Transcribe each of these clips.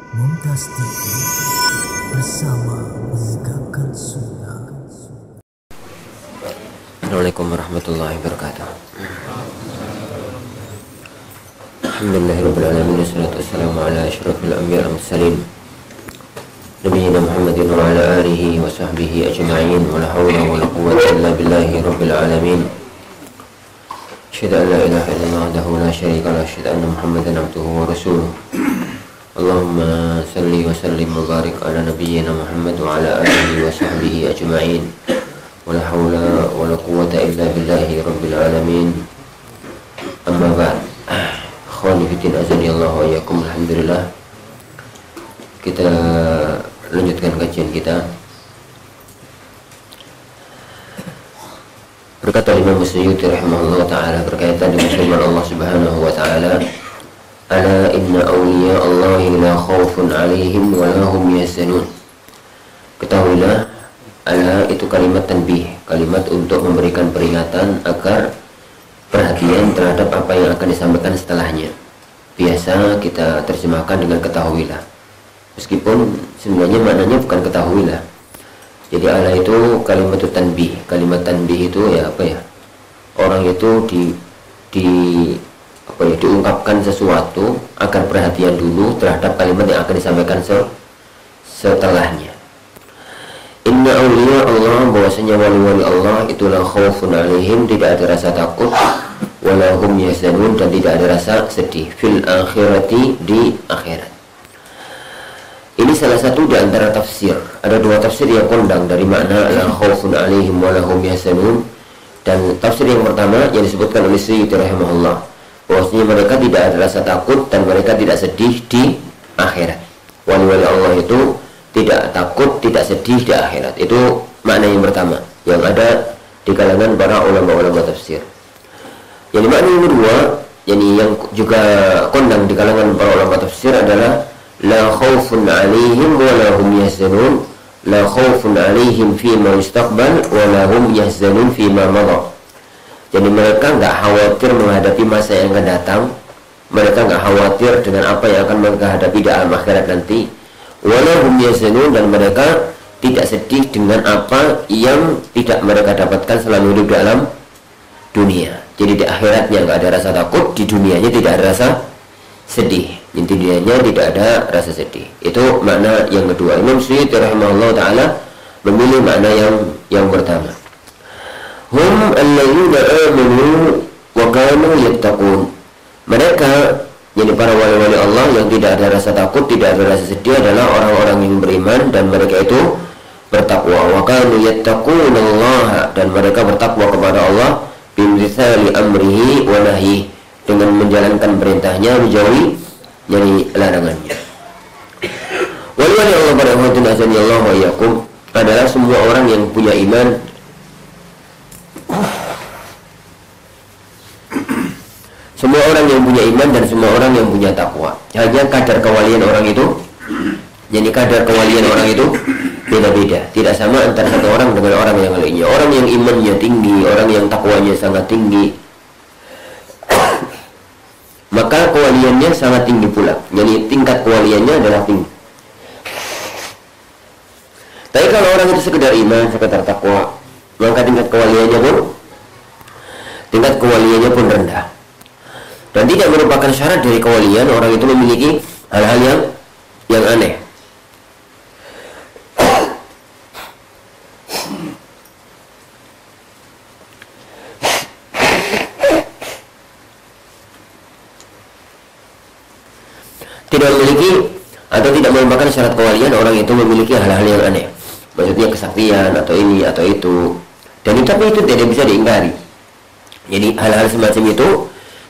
Mumtaz TV bersama menegakkan sunnah. Assalamualaikum warahmatullahi wabarakatuh. Alhamdulillahirrahmanirrahim. Wassalatu wassalamu ala asyrafil anbiya wal mursalin Nabiyyina Muhammadin wa ala alihi wa sahbihi ajma'in. Wa la hawla wa la quwwata illa billahi rabbil alamin. Asyhadu an la ilaha illallah wahdahu la syarika lahu, asyhadu anna Muhammadan abduhu wa rasuluh. Allahumma salli wa sallim wa barik ala nabiyyina Muhammad wa ala alihi wa sahbihi ajma'in. Wa la hawla wa la quwwata illa billahi rabbil alamin. Amma ba'd. Akhwani fiddin azanillahu wa iyyakum. Alhamdulillah, kita lanjutkan kajian kita. Berkata Imam Suyuti rahimahullah ta'ala berkaitan dengan firman Allah subhanahu wa ta'ala, ala inna awliya Allahi la khawfun alaihim wa la hum yahzanun. Ketahuilah, ala itu kalimat tanbih, kalimat untuk memberikan peringatan agar perhatian terhadap apa yang akan disampaikan setelahnya. Biasa kita terjemahkan dengan ketahuilah, meskipun sebenarnya maknanya bukan ketahuilah. Jadi ala itu kalimat tanbih. Kalimat tanbih itu ya apa ya? Orang itu diungkapkan sesuatu agar perhatian dulu terhadap kalimat yang akan disampaikan setelahnya. Inna awliya Allah, bahwasanya wali-wali Allah itulah khaufun alaihim, tidak ada rasa takut, wala hum yahzanun, dan tidak ada rasa sedih, fil akhirati, di akhirat. Ini salah satu di antara tafsir. Ada dua tafsir yang kondang dari makna la khaufun alaihim wala hum yahzanun. Dan tafsir yang pertama yang disebutkan oleh Suyuti rahimahullah, bahwasanya mereka tidak ada rasa takut dan mereka tidak sedih di akhirat. Wali-wali Allah itu tidak takut, tidak sedih di akhirat. Itu makna yang pertama yang ada di kalangan para ulama-ulama tafsir. Jadi makna yang kedua, yang juga kondang di kalangan para ulama tafsir adalah la khaufun alaihim wa la hum yahzanun. La khaufun alaihim fima yustaqbal wa la hum yahzanun fima madha. Jadi mereka nggak khawatir menghadapi masa yang akan datang. Mereka nggak khawatir dengan apa yang akan mereka hadapi di alam akhirat nanti. Wa la hum yahzanun, dan mereka tidak sedih dengan apa yang tidak mereka dapatkan selama hidup di alam dunia. Jadi di akhiratnya nggak ada rasa takut, di dunianya tidak ada rasa sedih. Di dunianya tidak ada rasa sedih. Itu makna yang kedua. Imam Suyuti rahimahullah ta'ala memilih makna yang pertama. Hum alladziina aamanu wa kanu yattaqun. Mereka, jadi para wali-wali Allah yang tidak ada rasa takut, tidak ada rasa sedih, adalah orang-orang yang beriman dan mereka itu bertakwa. Wa kanu yattaqunallaha, dan mereka bertakwa kepada Allah bimtithali amrihi wa nahyihi, dengan menjalankan perintahnya, menjauhi dari larangannya. Wali-wali Allah pada waktu azanillahu wa iyyakum adalah semua orang yang punya iman, semua orang yang punya iman dan semua orang yang punya takwa. Hanya kadar kewalian orang itu, jadi kadar kewalian orang itu beda-beda, tidak sama antara satu orang dengan orang yang lainnya. Orang yang imannya tinggi, orang yang takwanya sangat tinggi, maka kewaliannya sangat tinggi pula. Jadi tingkat kewaliannya adalah tinggi. Tapi kalau orang itu sekedar iman, sekedar takwa, maka tingkat kewaliannya pun rendah. Dan tidak merupakan syarat dari kewalian orang itu memiliki hal-hal yang aneh. Tidak memiliki atau tidak merupakan syarat kewalian orang itu memiliki hal-hal yang aneh, maksudnya kesaktian atau ini atau itu. Dan tapi itu tidak bisa diingkari. Jadi hal-hal semacam itu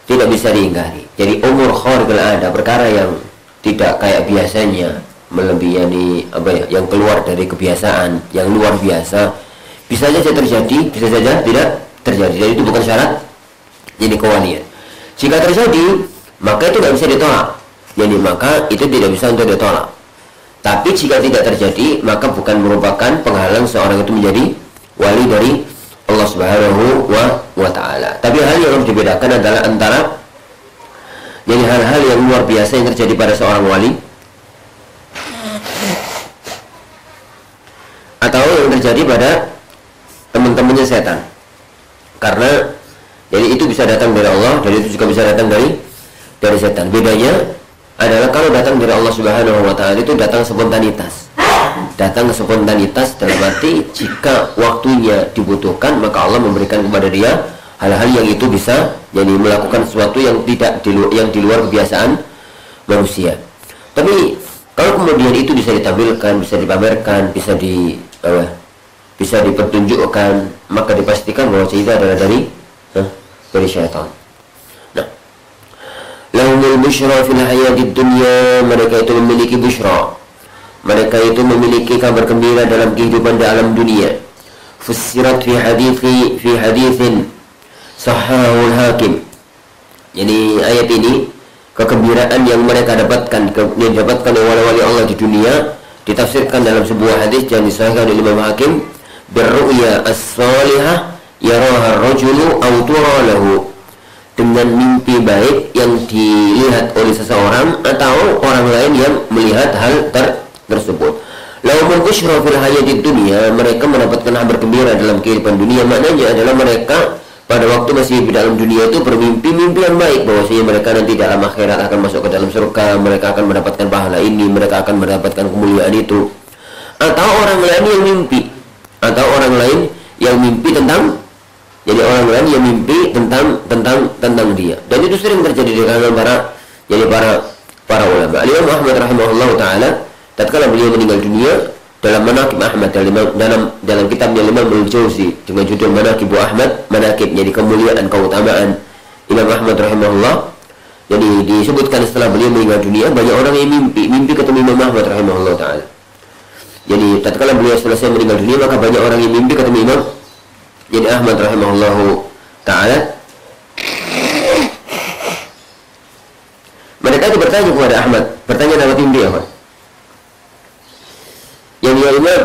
tidak bisa diingkari. Jadi umur khariqul ada, perkara yang tidak kayak biasanya, melebihi yang keluar dari kebiasaan, yang luar biasa, bisa saja terjadi, bisa saja tidak terjadi. Jadi itu bukan syarat jadi kewalian. Jika terjadi, maka itu tidak bisa ditolak. Jadi maka itu tidak bisa untuk ditolak. Tapi jika tidak terjadi, maka bukan merupakan penghalang seorang itu menjadi wali dari Allah Subhanahu wa ta'ala. Tapi hal yang harus dibedakan adalah antara Jadi hal-hal yang luar biasa yang terjadi pada seorang wali terjadi pada teman-temannya setan. Karena jadi itu bisa datang dari Allah, dan itu juga bisa datang dari setan. Bedanya adalah kalau datang dari Allah Subhanahu wa taala itu datang spontanitas. Datang spontanitas dalam arti jika waktunya dibutuhkan maka Allah memberikan kepada dia hal-hal yang itu bisa jadi melakukan sesuatu yang tidak di luar kebiasaan manusia. Tapi kalau kemudian itu bisa ditampilkan, bisa dipamerkan, bisa dipertunjukkan, maka dipastikan bahwa itu adalah dari syaitan. Nah, lahumul busyra fil hayatid dunya, mereka itu memiliki busyra, mereka itu memiliki kabar gembira dalam kehidupan di alam dunia. Fussirat fi haditsin sahahul hakim. Jadi ayat ini kegembiraan yang mereka dapatkan oleh wali-wali Allah di dunia ditafsirkan dalam sebuah hadis yang disahihkan oleh Imam Hakim, birru'ya as-salihah yaraha ar-rajulu aw tura lahu, dengan mimpi baik yang dilihat oleh seseorang atau orang lain yang melihat hal tersebut. Lahumul busyra fil hayatid dunya, mereka mendapatkan kabar gembira dalam kehidupan dunia. Maknanya adalah mereka pada waktu masih di dalam dunia itu bermimpi-mimpi yang baik, bahwasanya mereka nanti dalam akhirat akan masuk ke dalam surga, mereka akan mendapatkan pahala ini, mereka akan mendapatkan kemuliaan itu. Atau orang lain yang mimpi tentang, jadi orang lain yang mimpi tentang dia. Dan itu sering terjadi di kalangan para ulama. Imam Ahmad rahimahullah taala tatkala beliau meninggal dunia, dalam Manaqib Ahmad, dalam kitabnya Imam Al-Jauzi dengan judul Manaqib Ahmad, manaqib jadi kemuliaan, keutamaan Imam Ahmad rahimahullah, jadi disebutkan setelah beliau meninggal dunia banyak orang yang mimpi ketemu Imam Ahmad rahimahullah taala. Jadi tatkala beliau selesai meninggal dunia maka banyak orang yang mimpi ketemu Imam jadi Ahmad rahimahullah taala. Mereka itu bertanya kepada Ahmad, bertanya dalam mimpi apa? Yang ya Imam,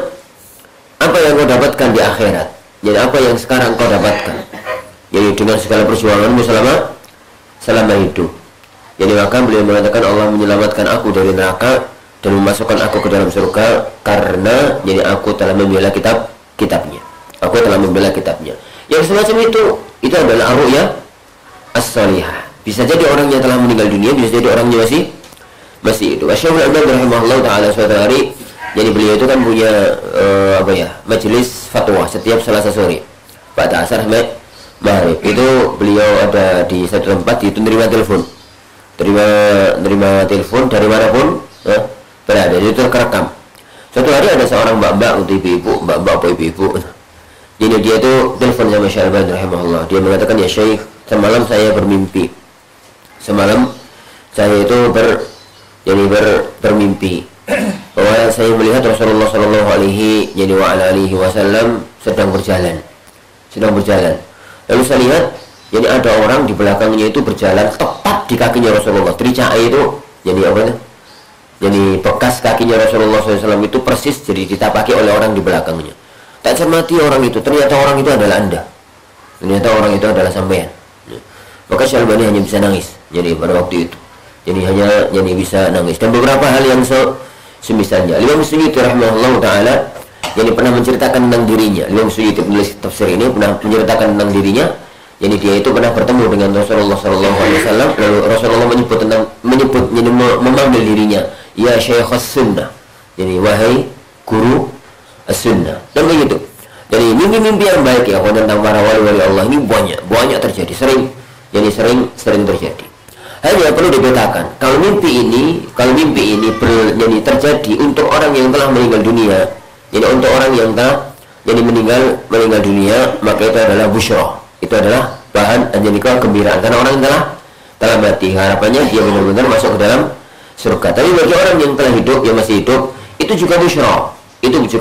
apa yang kau dapatkan di akhirat? Jadi apa yang sekarang kau dapatkan? Jadi dengan segala perjuanganmu selama hidup. Jadi maka beliau mengatakan Allah menyelamatkan aku dari neraka dan memasukkan aku ke dalam surga karena jadi aku telah membela kitabnya. Aku telah membela kitabnya. Yang semacam itu adalah ar-ru'ya as-salihah. Bisa jadi orang yang telah meninggal dunia, bisa jadi orangnya masih hidup. Syekhul Albani rahimahullah taala suatu hari, jadi beliau itu kan punya majelis fatwa setiap Selasa sore pada asar maghrib. Itu beliau ada di satu tempat, itu menerima telepon dari manapun berada, itu terekam. Suatu hari ada seorang mbak-mbak atau ibu-ibu, jadi dia itu telepon sama Syekh Albani rahimahullah. Dia mengatakan, ya Syekh, semalam saya bermimpi. Semalam saya itu bermimpi bahwa saya melihat Rasulullah Shallallahu Alaihi Wasallam sedang berjalan. Lalu saya lihat, jadi ada orang di belakangnya itu berjalan tepat di kakinya Rasulullah. Tricai itu, jadi apa itu? Jadi bekas kakinya Rasulullah SAW itu persis jadi ditapaki oleh orang di belakangnya. Tak cermati orang itu, ternyata orang itu adalah Anda. Ternyata orang itu adalah sampean. Maka Syekh Albani hanya bisa nangis. Jadi pada waktu itu, jadi bisa nangis. Dan beberapa hal yang semisalnya. Imam Suyuti rahimahullah taala jadi pernah menceritakan tentang dirinya. Imam Suyuti penulis tafsir ini pernah menceritakan tentang dirinya. Jadi dia itu pernah bertemu dengan Rasulullah sallallahu alaihi wasallam, lalu Rasulullah memanggil dirinya, ya Syekhus Sunnah. Jadi wahai guru as-sunnah. Dan begitu. Jadi mimpi-mimpi yang baik ya tentang para wali-wali Allah ini banyak terjadi, sering terjadi. Hanya perlu dibedakan, kalau mimpi ini jadi terjadi untuk orang yang telah meninggal dunia, jadi untuk orang yang telah jadi meninggal dunia, maka itu adalah busyra, itu adalah bahan dan jadi kegembiraan karena orang yang telah mati, harapannya dia benar-benar masuk ke dalam surga. Tapi bagi orang yang telah hidup, yang masih hidup, itu juga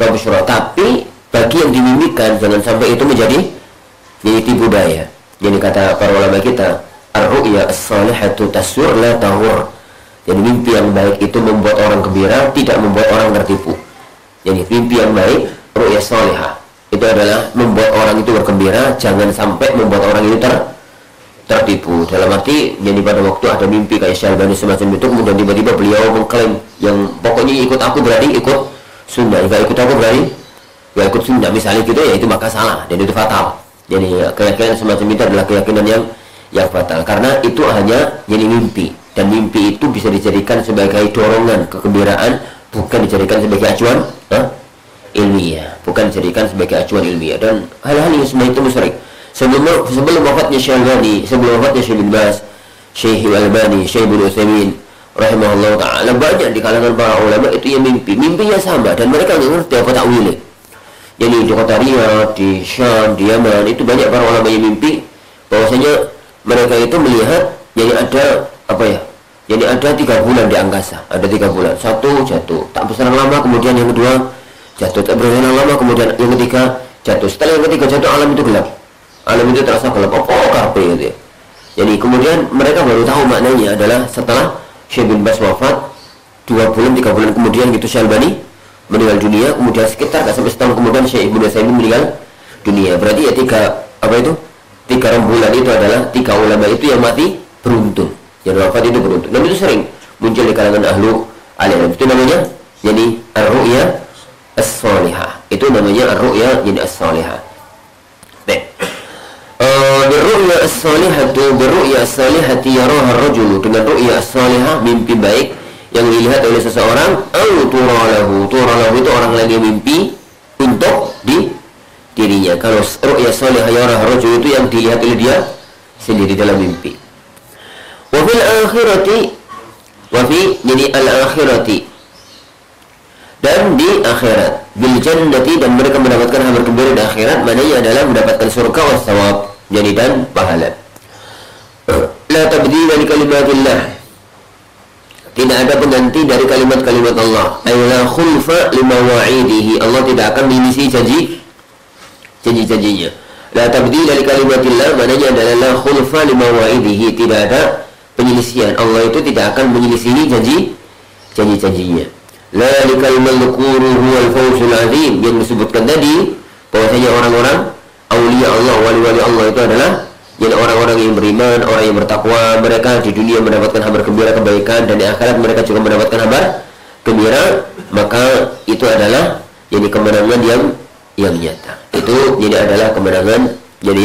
busyra, tapi bagi yang dimimpikan jangan sampai itu menjadi tipu daya. Jadi kata para ulama kita, ar-ru'ya as-salihatu tasur la tahur. Jadi mimpi yang baik itu membuat orang gembira, tidak membuat orang tertipu. Jadi mimpi yang baik, ru'ya salihah, itu adalah membuat orang itu bergembira, jangan sampai membuat orang itu tertipu. Dalam arti, jadi pada waktu ada mimpi kayak Syekh Albani semacam itu, kemudian tiba-tiba beliau mengklaim yang pokoknya ikut aku berarti ikut sunnah, jika ikut aku berarti nggak ikut sunnah misalnya gitu ya, itu maka salah dan itu fatal. Jadi keyakinan semacam itu adalah keyakinan yang fatal, karena itu hanya jadi mimpi, dan mimpi itu bisa dijadikan sebagai dorongan kegembiraan, bukan dijadikan sebagai acuan ilmiah, bukan dijadikan sebagai acuan ilmiah. Dan hal-hal yang semacam itu musyrik. Sebelum wafatnya Syalbani, sebelum wafatnya Syekh bin Baz, Syekh Al-Albani, Syekh bin Utsaimin rahimahullah ta'ala, banyak di kalangan para ulama itu yang mimpinya sama, dan mereka nggak ngerti apa takwilnya. Jadi di kota Riyadh, di Syam, di Yaman, itu banyak para ulama yang mimpi bahwasanya mereka itu melihat jadi ada jadi ada 3 bulan di angkasa, ada 3 bulan, satu jatuh tak berselang lama, kemudian yang kedua jatuh tak berselang lama, kemudian yang ketiga jatuh. Setelah yang ketiga jatuh, alam itu gelap, alam itu terasa gelap, karpe gitu ya. Jadi kemudian mereka baru tahu maknanya adalah setelah Syekh bin Baz wafat 2 bulan 3 bulan kemudian gitu, Syalbani meninggal dunia, kemudian sekitar gak sampai setahun kemudian Syekh Ibnu Utsaimin meninggal dunia. Berarti ya 3 rembulan itu adalah 3 ulama itu yang mati beruntun, yang wafat itu beruntun. Dan itu sering muncul di kalangan ahlu alim. Itu namanya jadi ar-ru'ya as-salihah. Itu namanya ar-ru'ya jadi as-salihah. Berru'ya as-salihatu, berru'ya as-salihati yaraha ar-rajulu, dengan ru'ya as-salihah, mimpi baik yang dilihat oleh seseorang, turalahu itu orang lagi mimpi untuk dirinya. Kalau ru'ya salihah yaraha ar-rajulu itu yang dilihat oleh dia sendiri dalam mimpi. Wa fil akhirati, jadi al-akhirati, dan di akhirat, bil jannati, dan mereka mendapatkan kabar gembira di akhirat, maknanya adalah mendapatkan surga was thawab, jadi dan pahala. La tabdila li kalimatillah, tidak ada pengganti dari kalimat-kalimat Allah. La khulfa lima wa'idihi, Allah tidak akan menyelisihi janji-janjinya. La tabdila li kalimatillah, maknanya adalah la khulfa lima wa'idihi, tidak ada penyelisihan. Allah itu tidak akan menyelisihi janji-janjinya. Lalikal malkuru huwal fawzul azim, yang disebutkan tadi bahwasanya orang-orang aulia Allah, wali-wali Allah itu adalah jadi orang-orang yang beriman, orang yang bertakwa. Mereka di dunia mendapatkan kabar gembira kebaikan, dan di akhirat mereka juga mendapatkan kabar gembira. Maka itu adalah jadi kemenangan yang nyata. Itu jadi adalah kemenangan jadi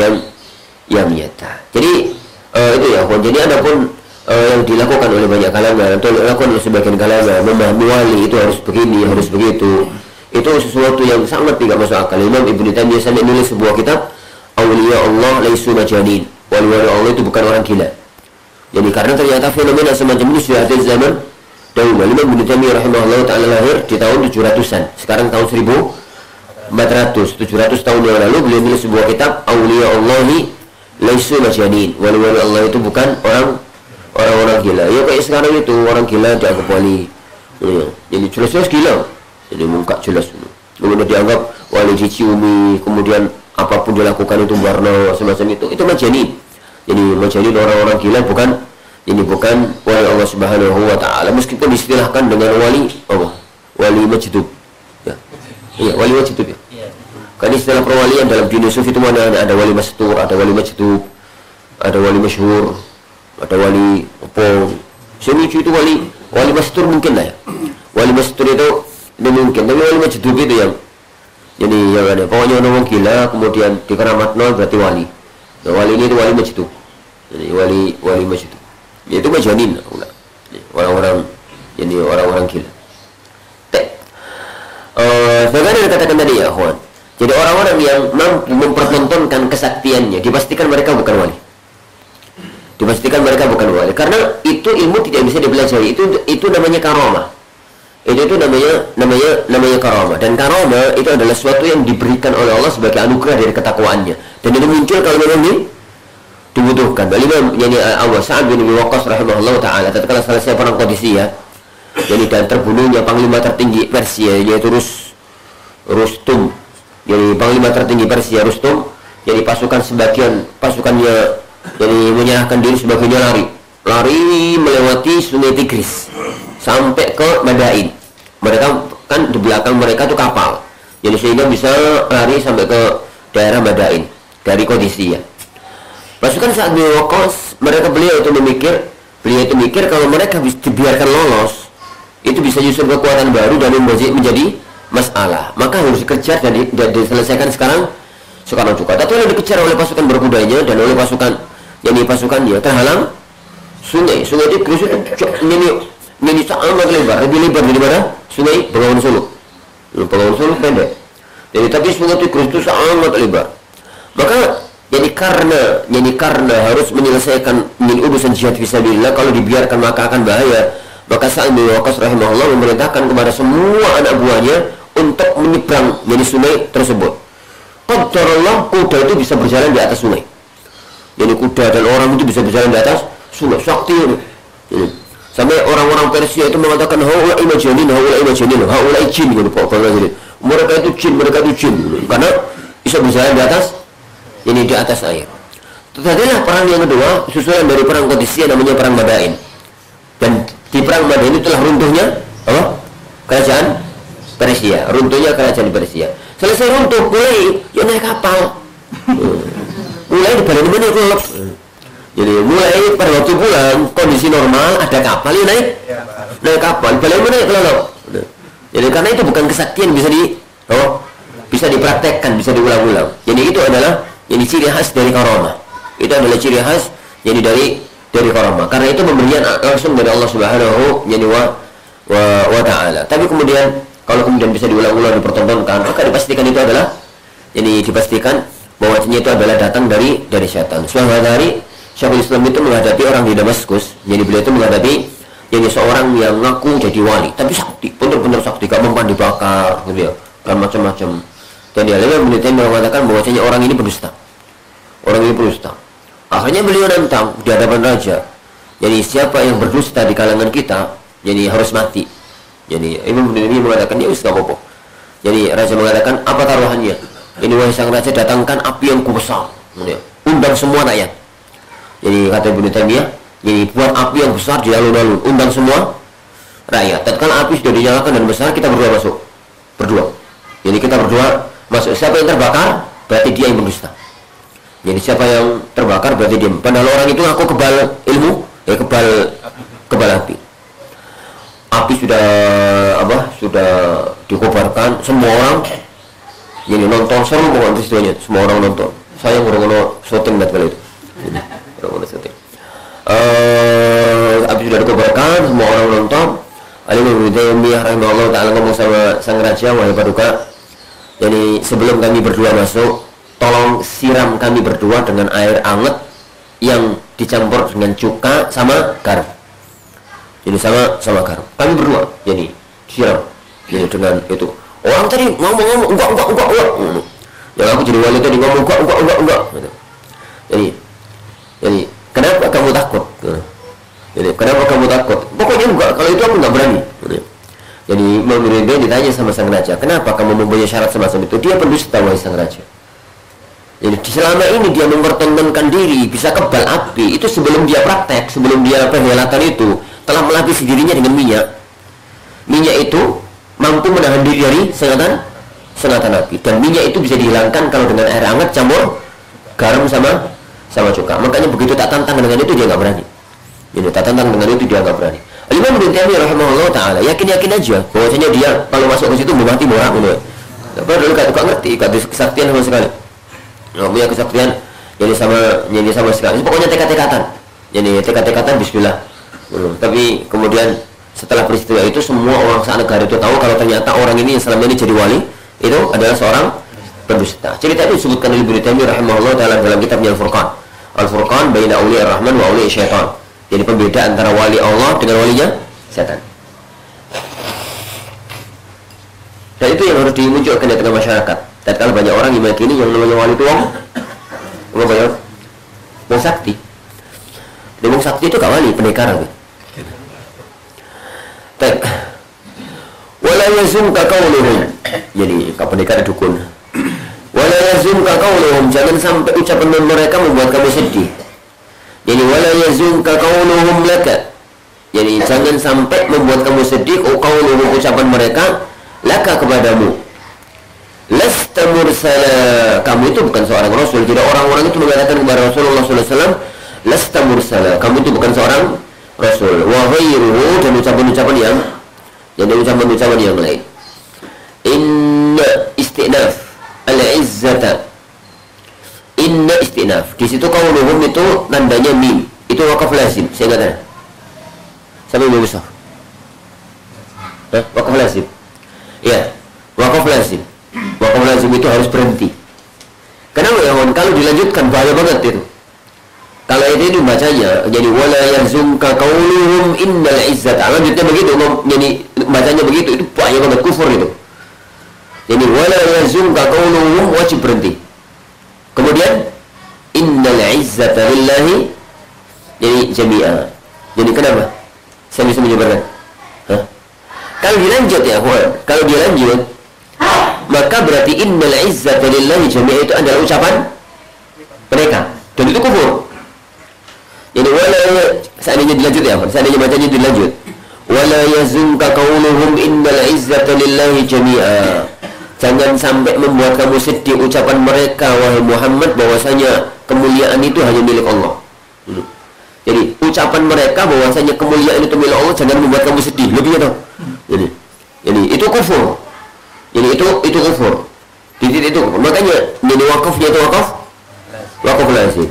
yang nyata. Jadi itu ya. Jadi adapun yang dilakukan oleh banyak kalangan atau dilakukan oleh sebagian kalangan, memahami wali itu harus begini, harus begitu, itu sesuatu yang sangat tidak masuk akal. Imam Ibnu Taimiyah sampai nulis sebuah kitab, Auliya Allah laisu majanin, wali-wali Allah itu bukan orang gila. Jadi karena ternyata fenomena semacam ini sudah ada di zaman dahulu. Imam Ibnu Taimiyah rahimahullah ta'ala lahir di tahun 700-an, sekarang tahun 1400, 700 tahun yang lalu beliau nulis sebuah kitab, Auliya Allahi laisu majanin, wali-wali Allah itu bukan orang-orang gila. Ya kayak sekarang itu orang gila dianggap wali, ya. Jadi jelas-jelas gila, jadi muka jelas, kemudian dianggap wali diciumi, kemudian apapun dilakukan itu warna semacam itu majanin. Jadi majanin orang-orang gila, bukan wali Allah Subhanahu wa ta'ala. Meskipun distilahkan dengan wali Allah, wali majdub ya. Iya, wali majdub ya. Kan istilah perwalian dalam dunia sufi itu ada wali mastur, ada wali majdub, ada wali masyhur, ada wali opong. Selucu itu wali mastur mungkin lah ya. Wali mastur itu mungkin, tapi wali majdub itu yang jadi yang ada. Pokoknya orang gila kemudian dikeramatno berarti wali. Nah, wali ini itu wali majdub. Jadi wali majdub. Ya, itu majanin orang-orang, jadi orang-orang gila. Bagaimana dikatakan tadi ya, kawan. Jadi orang-orang yang mampu mempertontonkan kesaktiannya, dipastikan mereka bukan wali. Dipastikan mereka bukan wali, karena itu ilmu tidak bisa dipelajari. Itu namanya karamah. Itu namanya karamah. Dan karamah itu adalah sesuatu yang diberikan oleh Allah sebagai anugerah dari ketakwaannya. Dan itu muncul kalau memang dibutuhkan. Imam Abu Sa'ad bin Abi Waqqas rahimahullah taala tatkala selesai perang Qadisiyah, jadi dan terbunuhnya panglima tertinggi Persia yaitu Rustum. Jadi panglima tertinggi Persia Rustum, jadi pasukannya jadi menyerahkan diri, sebagiannya lari melewati sungai Tigris sampai ke Madain. Mereka kan di belakang mereka itu kapal, jadi sehingga bisa lari sampai ke daerah Madain dari Qadisiyah. Pasukan Sa'ad bin Waqqas, beliau itu mikir kalau mereka dibiarkan lolos, itu bisa justru kekuatan baru dan menjadi masalah, maka harus dikejar dan diselesaikan sekarang juga. Tapi kalau dikejar oleh pasukan berkudanya dan oleh pasukannya terhalang sungai itu Krus itu ini sangat lebar, lebih lebar daripada sungai Bengawan Solo. Bengawan Solo pendek. Jadi tapi sungai itu Krus itu sangat lebar. Maka jadi karena harus menyelesaikan urusan jihad fisabilillah, kalau dibiarkan maka akan bahaya. Maka Sa'id bin Waqqas rahimahullah memerintahkan kepada semua anak buahnya untuk menyeberang sungai tersebut. Qadarullah, kuda itu bisa berjalan di atas sungai. Jadi kuda dan orang itu bisa berjalan di atas sungai. Sakti ini. Sampai orang-orang Persia itu mengatakan haula'i majanin, haula'i jin gitu pokoknya jadi. Mereka itu jin. Karena bisa berjalan di atas di atas air. Terjadilah perang yang kedua, susulan dari perang Qadisiyah, namanya perang Madain. Dan di perang Madain itulah runtuhnya kerajaan Persia. Selesai runtuh, mulai naik kapal. Mulai di badan mana klub. Jadi mulai pada waktu pulang kondisi normal, ada kapal naik kapal. Badan mana kelelop. Jadi karena itu bukan kesaktian bisa dipraktekkan, bisa diulang-ulang. Jadi itu adalah ciri khas dari karamah. Itu adalah ciri khas dari karamah. Karena itu pemberian langsung dari Allah Subhanahu wa ta'ala. Tapi kemudian kalau bisa diulang-ulang, dipertontonkan, maka dipastikan itu adalah dipastikan bahwasanya itu adalah datang dari syaitan. Suatu hari Syekhul Islam itu menghadapi orang di Damaskus. Jadi beliau itu menghadapi seorang yang ngaku jadi wali, tapi sakti, benar-benar sakti, gak mempan dibakar gitu ya, dan macam-macam. Dan dia mengatakan bahwasanya orang ini berdusta. Akhirnya beliau nantang di hadapan raja. Jadi siapa yang berdusta di kalangan kita, jadi harus mati. Jadi Imam Bukhari mengatakan ya wis apa-apa. Jadi raja mengatakan apa taruhannya? Ini wahai sang raja, datangkan api yang besar. Undang semua rakyat. Jadi kata Ibnu Taimiyah, jadi buat api yang besar di alun-alun, undang semua rakyat. Tatkala api sudah dinyalakan dan besar, kita berdua masuk. Jadi kita berdua masuk. Siapa yang terbakar, berarti dia yang berdusta. Jadi siapa yang terbakar berarti dia. Padahal orang itu ngaku kebal ilmu, kebal api. Api sudah dikobarkan, semua orang jadi nonton, seru pokoknya peristiwanya, semua orang nonton. Saya ngurung-ngurung syuting kali itu. Api sudah dikobarkan, semua orang nonton. Al-Imam Ibnu Taimiyah rahimahullah ta'ala ngomong sama sang raja, wahai paduka, jadi sebelum kami berdua masuk, tolong siram kami berdua dengan air hangat yang dicampur dengan cuka sama garam. Jadi sama garam. Kami berdua jadi siram. Jadi dengan itu. Orang tadi ngomong enggak. Yang aku jadi wali tadi ngomong enggak. Jadi kenapa kamu takut? Jadi kenapa kamu takut? Pokoknya enggak. Kalau itu aku enggak berani. Jadi Imam Ridho ditanya sama sang raja, kenapa kamu mempunyai syarat semacam itu? Dia pendusta, wahai sang raja. Jadi selama ini dia mempertontonkan diri bisa kebal api, itu sebelum dia praktek, sebelum dia perhelatan itu telah melapisi dirinya dengan minyak. Minyak itu mampu menahan diri dari sengatan api, dan minyak itu bisa dihilangkan kalau dengan air hangat campur garam sama cuka. Makanya begitu tak tantang dengan itu dia nggak berani. Jadi tak tantang dengan itu dia nggak berani. Imam Ibnu Taimiyah rahimahullah taala yakin aja bahwasanya dia kalau masuk ke situ mati borak gitu. Padahal gak ngerti, gak ada kesaktian sama sekali. Nggak punya kesaktian jadi sama sekali. Pokoknya tekad-tekatan. Jadi tekad-tekatan bismillah. Tapi kemudian setelah peristiwa itu semua orang se-negara itu tahu kalau ternyata orang ini yang selama ini jadi wali itu adalah seorang pendusta. Cerita itu disebutkan oleh Ibnu Taimiyah rahimahullah taala dalam kitabnya Al-Furqan. Al-Furqan baina auliya ar-Rahman wa auliya syaitan. Jadi pembeda antara wali Allah dengan walinya setan. Dan itu yang harus dimunculkan di tengah masyarakat. Dan kalau banyak orang yang meyakini yang namanya wali itu wong sakti. Dan wong sakti itu gak wali, pendekar. Wala yazumka qauluhum. Jadi pendekar dukun. Wala yazumka qauluhum, jangan sampai ucapan mereka membuat kamu sedih. Jadi wala yazumka qauluhum laka. Jadi jangan sampai membuat kamu sedih qauluhum, ucapan mereka laka kepadamu. Lasta mursala, kamu itu bukan seorang rasul. Tidak orang-orang itu mengatakan kepada Rasulullah SAW, lasta mursala, kamu itu bukan seorang rasul. Wa ghairuhu, dan ucapan-ucapan yang lain. situ qauluhum itu tandanya mim. Itu wakaf lazim. Saya ingat ada. Sampai belum besar. Wakaf lazim. Ya, wakaf lazim. Wakaf lazim itu harus berhenti. Kenapa ya, kalau dilanjutkan bahaya banget itu. Kalau itu bacanya jadi wala yazunka qauluhum innal izzata. Lanjutnya begitu, jadi bacanya begitu, itu bahaya banget, kufur itu. Jadi wala yazunka qauluhum, wajib berhenti. Kemudian innal izzata lillahi, jadi jami'a. Jadi kenapa? Saya bisa menyebarkan. Kalau dilanjut ya, kalau dilanjut, maka berarti innal izzata lillahi jami'a itu adalah ucapan mereka. Dan itu kufur. Jadi wala, seandainya dilanjut ya, seandainya bacanya dilanjut, wala yazunka qauluhum innal izzata lillahi jami'a. Jangan sampai membuat kamu sedih ucapan mereka, wahai Muhammad, bahwasanya kemuliaan itu hanya milik Allah. Jadi ucapan mereka bahwasanya kemuliaan itu milik Allah jangan membuat kamu sedih. Lebih atau? Jadi itu kufur. Jadi itu kufur. Itu makanya jadi wakafnya itu wakaf lazim.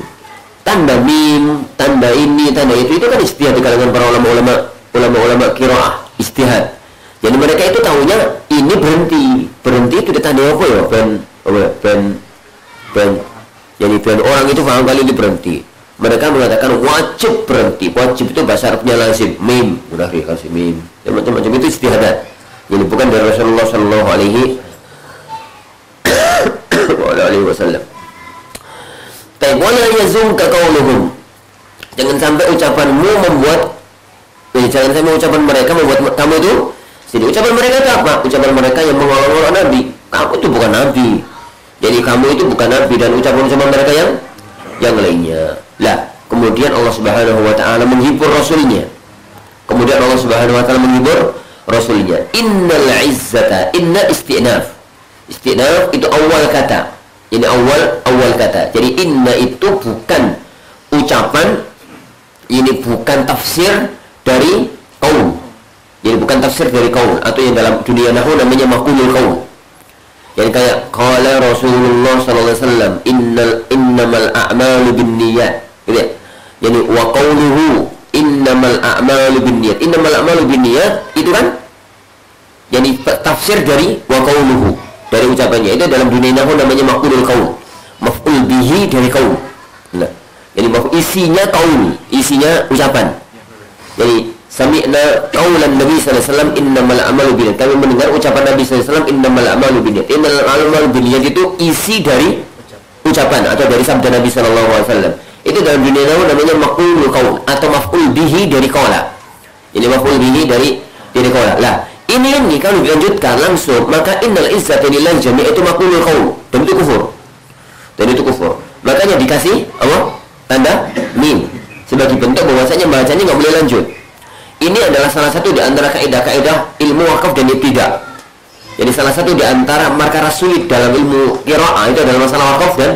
Tanda mim, tanda ini, tanda itu kan istihad di kalangan para ulama qiraah, istihad. Jadi mereka itu tahunya ini berhenti itu ditanda apa ya? Ben. Jadi ben orang itu paham kali ini berhenti. Mereka mengatakan wajib berhenti. Wajib itu bahasa Arabnya lazim, mim, udah dikasih mim. Macam-macam itu istihadat. Jadi bukan dari Rasulullah Shallallahu Alaihi Wasallam. Wala yazunka qauluhum. Jangan sampai ucapanmu membuat, jangan sampai ucapan mereka membuat kamu itu. Jadi ucapan mereka itu apa? Ucapan mereka yang mengolok-olok Nabi. Kamu itu bukan Nabi. Jadi kamu itu bukan Nabi, dan ucapan-ucapan mereka yang lainnya. Lah, kemudian Allah Subhanahu Wa Taala menghibur Rasulnya. Kemudian Allah Subhanahu Wa Taala menghibur Rasulnya. Innal izzata, inna istinaf. Istinaf itu awal kata. Ini awal kata. Jadi inna itu bukan ucapan, ini bukan tafsir dari qaul. Jadi bukan tafsir dari qaul, atau yang dalam dunia nahwu namanya maqulul qaul. Jadi kayak qala Rasulullah sallallahu alaihi wasallam innamal a'malu binniyat. Gitu ya. Jadi wa qauluhu innamal a'malu binniyat. Innamal a'malu binniyat itu kan jadi tafsir dari wa qauluhu, dari ucapannya. Itu dalam dunia nahwu namanya maqulul qaul. Maf'ul bihi dari qaul. Nah, jadi isinya qaul, isinya ucapan. Jadi sami'na qaulan Nabi sallallahu alaihi wasallam innamal a'malu binniyat. Kami mendengar ucapan Nabi sallallahu alaihi wasallam innamal a'malu binniyat. Innamal a'malu binniyat itu isi dari ucapan atau dari sabda Nabi sallallahu alaihi wasallam. Itu dalam dunia nahwu namanya maqulul qaul atau maf'ul bihi dari qaula. Jadi maf'ul bihi dari qaula. Lah, ini kalau dilanjutkan langsung, maka innal izzata lillahi jami'a itu maqulul qaul, dan itu kufur. Makanya dikasih apa? Tanda mim sebagai bentuk bahwasanya bacanya nggak boleh lanjut. Ini adalah salah satu di antara kaidah-kaidah ilmu wakaf dan ibtidah. Jadi salah satu di antara markah sulit dalam ilmu qiraah itu adalah masalah wakaf dan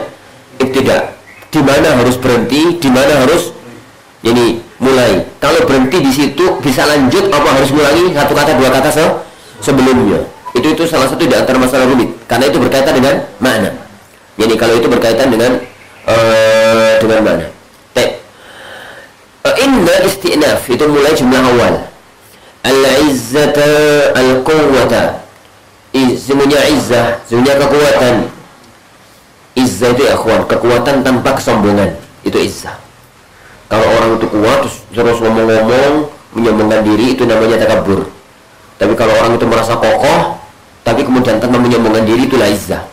ibtidah. Di mana harus berhenti, di mana harus jadi mulai. Kalau berhenti di situ bisa lanjut, apa harus ngulangi satu kata dua kata sebelumnya. Itu salah satu di antara masalah rumit, karena itu berkaitan dengan makna. Jadi kalau itu berkaitan dengan mana? Inna istinaf itu mulai jumlah awal. Al-izzata al-quwwata. Semuanya izzah, semuanya kekuatan. Izzah itu ya akhwan, kekuatan tanpa kesombongan. Itu izzah. Kalau orang itu kuat terus ngomong-ngomong, menyombongkan diri, itu namanya takabur. Tapi kalau orang itu merasa kokoh tapi kemudian tanpa menyombongkan diri, itulah izzah.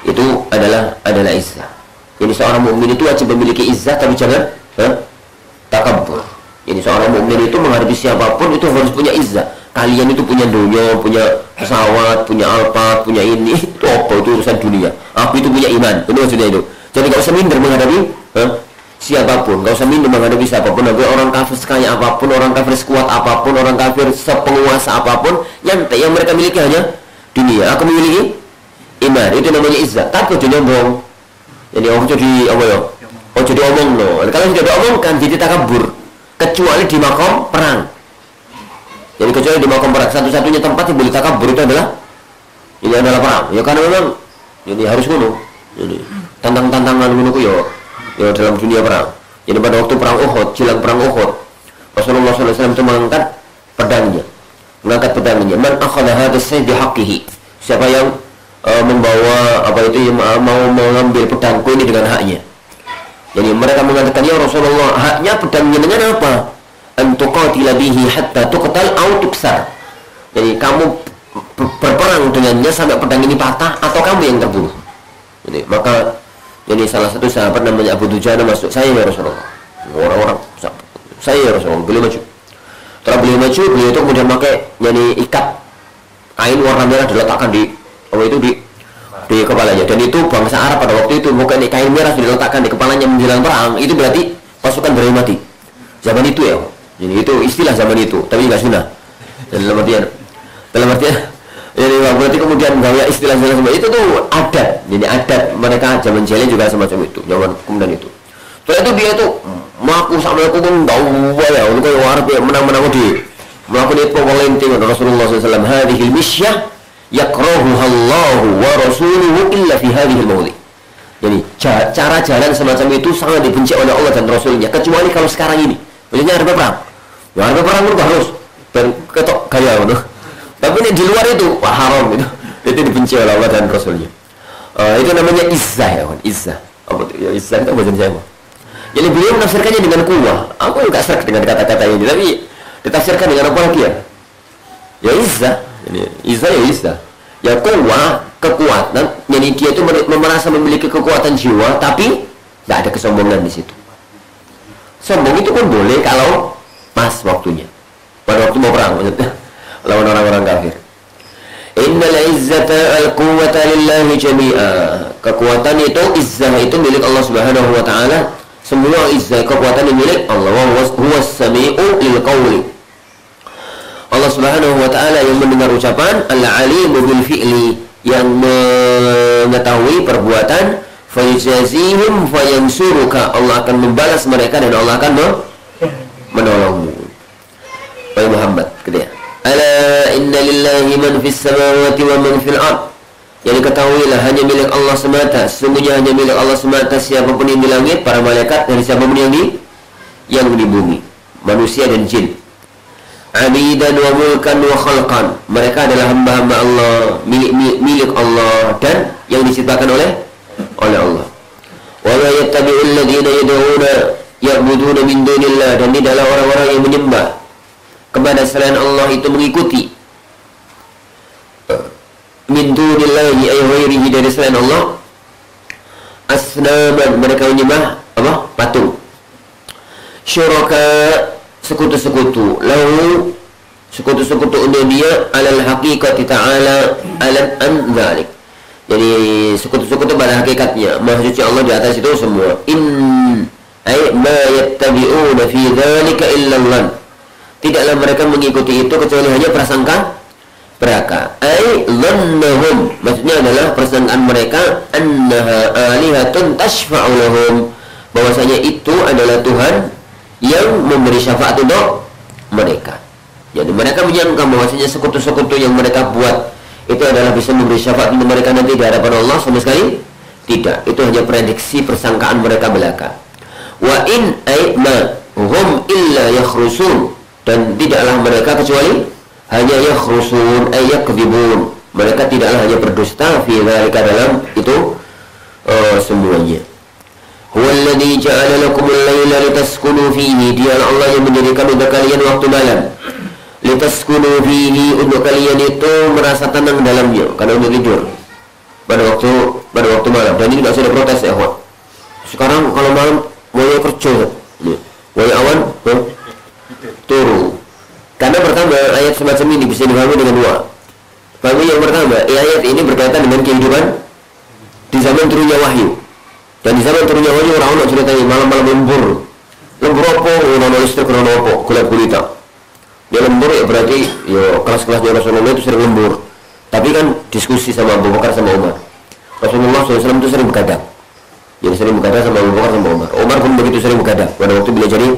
Itu adalah izzah. Jadi seorang mukmin itu wajib memiliki izzah, tapi jangan takabur. Jadi seorang mukmin itu menghadapi siapapun itu harus punya izzah. Kalian itu punya dunia, punya pesawat, punya Alphard, punya ini, itu apa? Itu urusan dunia. Aku itu punya iman. Itu maksudnya itu. Jadi gak usah minder menghadapi siapapun, gak usah minder menghadapi siapapun. Orang kafir sekaya apapun, orang kafir sekuat apapun, orang kafir sepenguasa apapun, yang mereka miliki hanya dunia. Aku memiliki iman. Itu namanya izzah. Tapi jadi nyombong. Jadi jadi omong loh. Kalau sudah diomongkan jadi takabur, kecuali di makom perang. Jadi kecuali di makom perang, satu-satunya tempat yang boleh takabur itu adalah perang. Ya karena memang jadi harus ngono. Jadi tantang-tantangan ngono ku ya ya, dalam dunia perang. Jadi pada waktu perang Uhud, jelang perang Uhud, Rasulullah SAW itu mengangkat pedangnya. Man akhadha hadha as-sayf bihaqqihi. Siapa yang membawa mau mengambil pedangku ini dengan haknya. Jadi mereka mengatakan, ya Rasulullah, haknya pedangnya dengan apa? An tuqatila bihi hatta tuqtal aw tuksar. Jadi kamu berperang dengannya sampai pedang ini patah atau kamu yang terbunuh. Jadi salah satu sahabat namanya Abu Dujana masuk, saya ya Rasulullah. Orang-orang, saya ya Rasulullah. Beliau maju. Setelah beliau maju, beliau itu kemudian pakai ikat kain warna merah diletakkan di kepalanya. Dan itu bangsa Arab pada waktu itu bukan kain merah diletakkan di kepalanya menjelang perang, itu berarti pasukan berani mati. Zaman itu ya. Jadi itu istilah zaman itu, tapi nggak sunnah. Dalam artian jadi berarti kemudian gaya istilah semacam itu tuh adat. Jadi adat mereka zaman jahiliyah juga semacam itu. Zaman kemudian itu. Setelah itu dia tuh mengaku sama aku pun tahu ya, untuk Arab ya menang-menang di melakukan itu polenting Rasulullah SAW. Hadhil misyah yakrahuha Allahu wa rasuluhu illa fi hadhil mawdi. Jadi cara jalan semacam itu sangat dibenci oleh Allah dan Rasulnya, kecuali kalau sekarang ini. Maksudnya harga perang. Ya harga perang itu harus dan ketok gaya gitu. Tapi ini di luar itu haram itu. Itu dibenci oleh Allah dan Rasulnya. Itu namanya izzah ya, izzah. Apa itu? Ya izzah itu bahasa Jawa. Jadi beliau menafsirkannya dengan kuwah. Aku enggak serak dengan kata-kata ini, tapi ditafsirkan dengan apa lagi ya? Ya izzah. Ini izzah ya izzah. Ya kuwah, kekuatan. Jadi dia itu merasa memiliki kekuatan jiwa, tapi enggak ada kesombongan di situ. Sombong itu pun boleh kalau pas waktunya. Pada waktu mau perang maksudnya. Lawan orang-orang kafir. Innal izzata al-quwwata lillahi jami'a. Kekuatan itu, izzah itu milik Allah Subhanahu wa taala. Semua izzah kekuatan milik Allah. Wa huwas sami'u lil qawli. Allah Subhanahu wa taala yang mendengar ucapan, al-alimu bil fi'li, yang mengetahui perbuatan, fayajazihim fayansuruka. Allah akan membalas mereka dan Allah akan menolongmu. Wahai Muhammad, kedua. Ala inna lillahi man fis samawati wa man fil ard. Jadi ketahuilah hanya milik Allah semata. Sesungguhnya hanya milik Allah semata siapapun yang di langit, para malaikat, dan siapapun yang di bumi, manusia dan jin. Abidan wa mulkan wa khalqan. Mereka adalah hamba-hamba Allah, milik Allah dan yang diciptakan oleh Allah. Wa la yattabi'ul ladzina ya'buduna min dunillah, dan tidaklah orang-orang yang menyembah kepada selain Allah itu mengikuti min dunillahi ay ghairihi, dari selain Allah, asnaman, mereka menyembah apa? Patung. Syuraka, sekutu-sekutu, lahu, sekutu-sekutu untuk dia, alal haqiqati ta'ala alam an dzalik. Jadi sekutu-sekutu pada hakikatnya, maha suci Allah di atas itu semua. Ay ma yattabi'una fi dzalika illa Allah. Tidaklah mereka mengikuti itu kecuali hanya prasangka mereka. Ai dhannahum, maksudnya adalah persangkaan mereka, annaha alihatun tashfa'u lahum, bahwasanya itu adalah Tuhan yang memberi syafaat untuk mereka. Jadi mereka menyangka bahwasanya sekutu-sekutu yang mereka buat itu adalah bisa memberi syafaat untuk mereka nanti di hadapan Allah. Sama sekali tidak. Itu hanya prediksi persangkaan mereka belaka. Wa in ay ma hum illa yakhrusun, dan tidaklah mereka kecuali hanya yakhrusun ay yakdzibun, mereka tidaklah hanya berdusta fi dzalika, dalam itu semuanya. Huwallazi ja'ala lakumul laila litaskunu fihi, dialah Allah yang menjadikan untuk kalian waktu malam, litaskunu fihi, untuk kalian itu merasa tenang dalamnya, karena untuk tidur pada waktu malam. Dan ini tidak usah diprotes ya, kawan. Sekarang kalau malam mau kerja, mau awan turu. Karena pertama, ayat semacam ini bisa dipahami dengan dua. Pahami yang pertama, ayat ini berkaitan dengan kehidupan di zaman turunnya wahyu. Dan di zaman turunnya wahyu, orang-orang ceritanya malam-malam lembur. Lembur apa? Orang listrik, orang apa? Kulap kulita. Dia lembur ya berarti ya kelas-kelasnya Rasulullah itu sering lembur. Tapi kan diskusi sama Abu Bakar sama Umar. Rasulullah SAW itu sering begadang. Jadi sering begadang sama Abu Bakar sama Umar. Umar pun begitu sering begadang pada waktu beliau jadi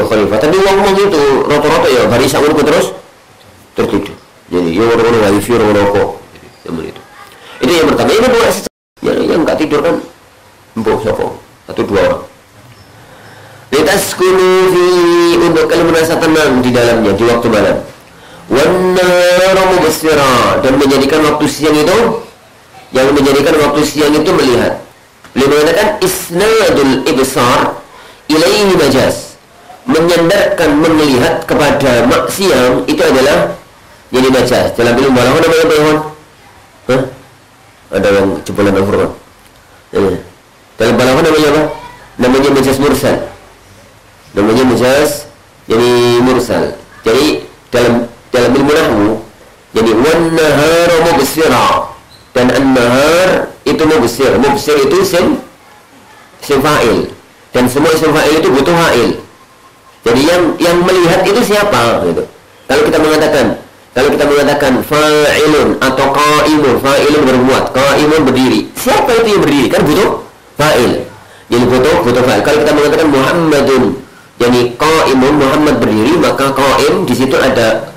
khalifah. Tapi ngomong itu rata-rata ya hari Sabtu terus tertidur. Jadi ya orang-orang wifi, orang rokok. Itu yang pertama. Ini dua yang nggak tidur kan Mbok sapa? 1-2 orang. Litaskunu fi, untuk kalian merasa tenang di dalamnya di waktu malam. Wan nahara mubsira, dan menjadikan waktu siang itu, yang menjadikan waktu siang itu melihat. Beliau mengatakan isnadul ibsar ilaihi majaz, menyandarkan melihat kepada siang itu adalah jadi majaz. Dalam ilmu balaghah namanya apa, Ikhwan? Ada yang jebolan Al-Qur'an. Dalam balaghah namanya apa? Namanya majaz mursal. Namanya majaz jadi mursal. Jadi dalam ilmu nahwu, jadi wan nahara mubsira, dan an-nahar itu mubsir. Mubsir itu isim fa'il, dan semua isim fa'il itu butuh fa'il. Jadi yang melihat itu siapa gitu. Kalau kita mengatakan fa'ilun atau qa'imun, fa'ilun berbuat, qa'imun berdiri. Siapa itu yang berdiri? Kan butuh fa'il. Jadi butuh fa'il. Kalau kita mengatakan Muhammadun, jadi qa'imun, Muhammad berdiri, maka qa'im di situ ada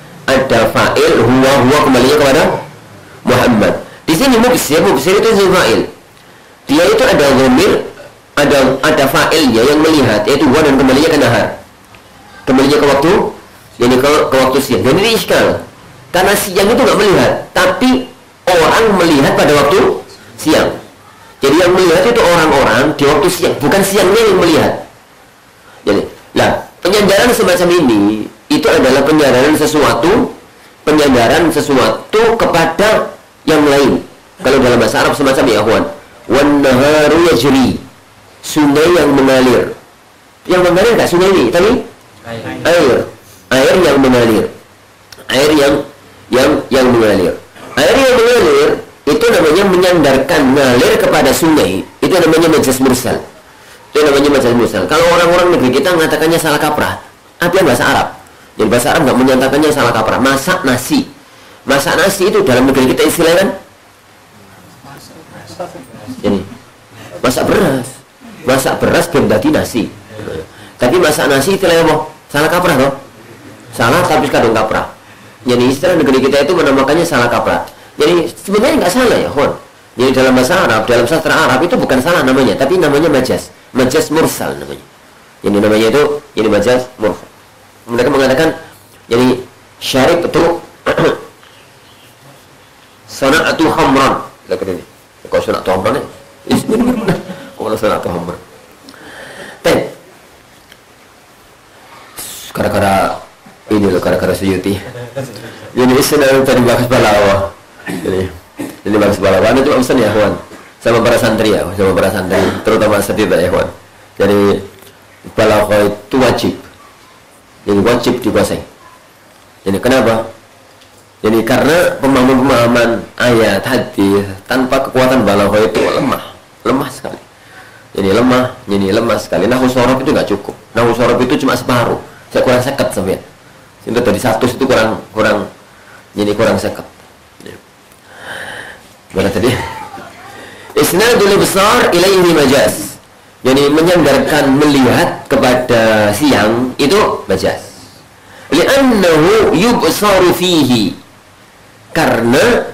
fa'il, huwa kembalinya kepada Muhammad. Di sini mubsir itu isim fa'il. Dia itu ada dhamir, ada fa'ilnya yang melihat, yaitu huwa, dan kembalinya ke nahar. Kembalinya ke waktu, jadi ke waktu siang. Dan ini iskal. Karena siang itu nggak melihat, tapi orang melihat pada waktu siang. Jadi yang melihat itu orang-orang di waktu siang, bukan siangnya yang melihat. Jadi, penyandaran semacam ini itu adalah penyandaran sesuatu kepada yang lain. Kalau dalam bahasa Arab semacam ya, Ikhwan, wan naharu yajri, sungai yang mengalir. Yang mengalir nggak sungai ini, tapi air yang mengalir. Air yang mengalir. Air yang mengalir itu namanya menyandarkan, mengalir kepada sungai. Itu namanya majaz mursal. Kalau orang-orang negeri kita mengatakannya salah kaprah, artinya bahasa Arab. Jadi bahasa Arab nggak menyatakannya salah kaprah. Masak nasi itu dalam negeri kita istilahnya kan? Jadi masak beras berarti nasi. Tapi masak nasi istilahnya apa? Salah kaprah toh? Salah tapi kadang kaprah. Jadi istilah negeri kita itu menamakannya salah kaprah. Jadi sebenarnya nggak salah ya, Hon. Jadi dalam bahasa Arab, dalam sastra Arab itu bukan salah namanya, tapi namanya majaz mursal namanya. Jadi namanya itu jadi majaz mursal. Mereka mengatakan jadi syarib itu sana'atu khamran. Lihat ini. Kok sana'atu khamran ya? Kalau sana'atu khamran. Gara-gara Suyuti. Jadi istilah tadi bahas balaghah. Jadi bahas balaghah itu pesan ya, kawan. Sama para santri, terutama setida ya, kawan. Jadi balaghah itu wajib. Jadi wajib dikuasai. Jadi kenapa? Jadi karena pemahaman ayat hadis tanpa kekuatan balaghah itu lemah sekali. Jadi lemah sekali. Nahwu shorof itu nggak cukup. Nahwu shorof itu cuma separuh. Saya kurang seket sampai. Itu dari 100 itu kurang seket. Mana tadi? Isnadul besar ilaihi majaz. Jadi menyandarkan melihat kepada siang itu majaz. Li'annahu yubsaru fihi. Karena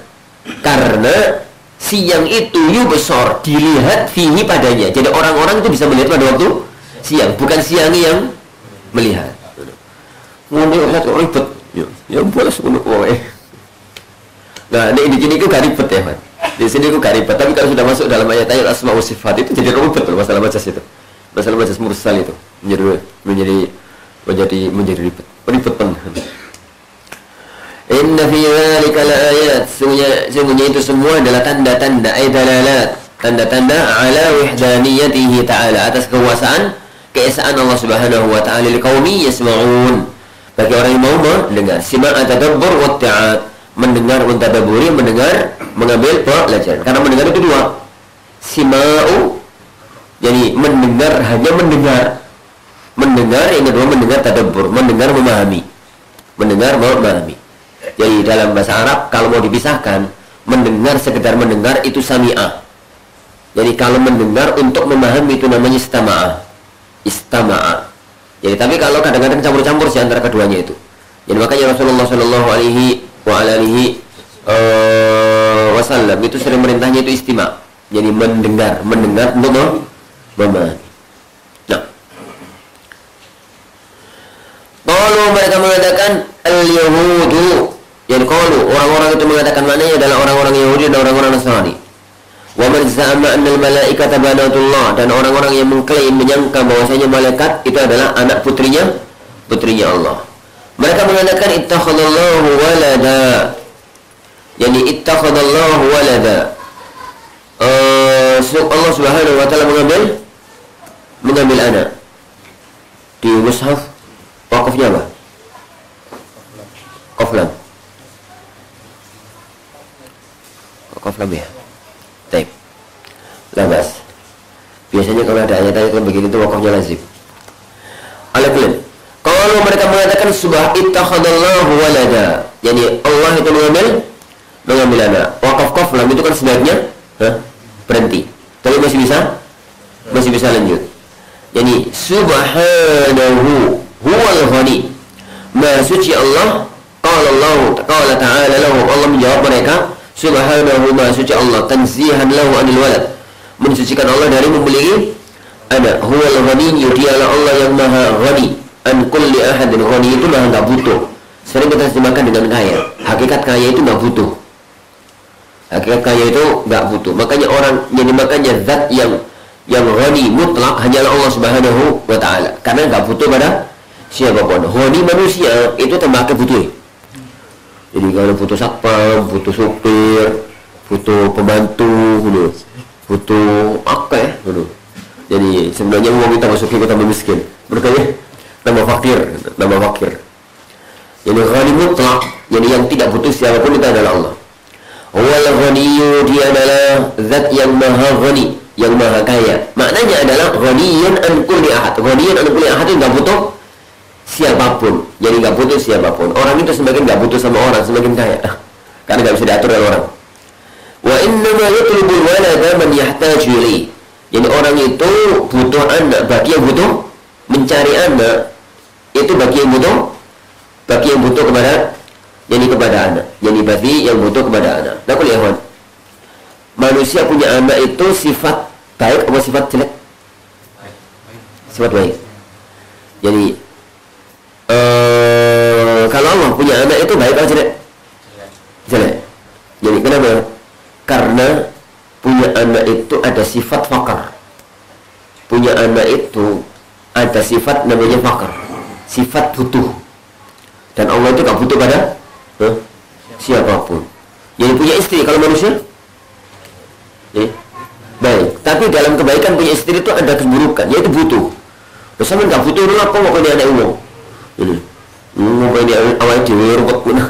siang itu yubsar, dilihat fihi padanya. Jadi orang-orang itu bisa melihat pada waktu siang, bukan siang yang melihat. Ngomong satu ribet. Ya boleh sebelum Nah, di sini itu gak ribet ya, Pak. Di sini itu gak ribet, tapi kalau sudah masuk dalam ayat-ayat asma wa sifat itu jadi ribet loh, masalah majaz itu. Masalah majaz mursal itu menjadi ribet penuh. Inna fi dzalika laayat, sungguhnya itu semua adalah tanda-tanda dalalat, tanda-tanda ala wahdaniyatihi ta'ala, atas kekuasaan keesaan Allah Subhanahu wa ta'ala liqaumi yasma'un, bagi orang yang mau mendengar. Sima'a tadabbur wa ta'at, mendengar, mentadaburi, mendengar, mengambil pelajaran. Karena mendengar itu dua. Sima'u, jadi mendengar, hanya mendengar, yang kedua mendengar tadabbur, mendengar memahami. Jadi dalam bahasa Arab kalau mau dipisahkan, mendengar sekedar mendengar itu sami'ah. Jadi kalau mendengar untuk memahami itu namanya istama'a. Jadi tapi kalau kadang-kadang campur-campur sih antara keduanya itu. Jadi makanya Rasulullah Shallallahu Alaihi Wasallam itu sering merintahnya itu istima'. Jadi mendengar untuk memahami. Nah, kalau mereka mengatakan al-yahudu, yang kalau orang-orang itu mengatakan maknanya adalah orang-orang Yahudi dan orang-orang Nasrani. Wa man za'ama anna al-malaikata banatullah, dan orang-orang yang mengklaim menyangka bahwasanya malaikat itu adalah anak putrinya Allah. Mereka mengatakan ittakhadallahu walada. Yani ittakhadallahu walada. Allah Subhanahu wa taala mengambil anak. Di mushaf wakafnya apa? Qaflam. Qaflam ya. Baik. Labas. Biasanya kalau ada ayat-ayat yang begitu itu wakafnya lazim. Al-Qalam. Kalau mereka mengatakan ittakhadallahu walada, yani Allah itu mengambil anak. Wakaf qaflam itu kan sebaiknya berhenti. Tapi masih bisa lanjut. Yani subhanahu huwal ghani. Maha suci Allah. Qala ta'ala lahu, Allah menjawab mereka, subhanahu maha suci Allah, tanzihan lahu anil walad, mensucikan Allah dari memiliki anak. Huwal ghani, dialah Allah yang maha ghani, an kulli ahadin. Ghani itu maha enggak butuh. Sering kita terjemahkan dengan kaya. Hakikat kaya itu enggak butuh. Hakikat kaya itu enggak butuh. Makanya zat yang ghani mutlak hanyalah Allah Subhanahu wa taala. Karena enggak butuh pada siapapun. Ghani manusia itu termakai butuh. Jadi kalau butuh satpam, butuh supir, butuh pembantu, butuh apa ya? Jadi sebenarnya mau kita masukin kita miskin. Berkaya tambah fakir. Jadi ghani mutlak, jadi yang tidak butuh siapapun itu adalah Allah. Wal ghaniyyu, dia adalah zat yang maha ghani, yang maha kaya. Maknanya adalah ghaniyun an kulli ahad. Ghaniyun an kulli ahad itu enggak butuh siapapun. Jadi enggak butuh siapapun. Orang itu semakin enggak butuh sama orang, semakin kaya. Karena enggak bisa diatur oleh orang. Wa innama yatlubul walada man yahtaju ilaihi. Jadi orang itu butuh anak, bagi yang butuh mencari anak itu bagi yang butuh kepada, jadi kepada anak. Jadi bagi yang butuh kepada anak. Nah, kalau ya, manusia punya anak itu sifat baik atau sifat jelek? Sifat baik. Jadi kalau Allah punya anak itu baik atau jelek? Jelek. Jadi kenapa? Karena punya anak itu ada sifat fakar. Punya anak itu ada sifat namanya fakar, sifat butuh. Dan Allah itu gak butuh pada siapapun. Jadi punya istri kalau manusia baik, tapi dalam kebaikan punya istri itu ada keburukan, yaitu butuh. Bersama gak butuh dulu apa mau punya anak uang. Mau punya awal dewi rumput pun,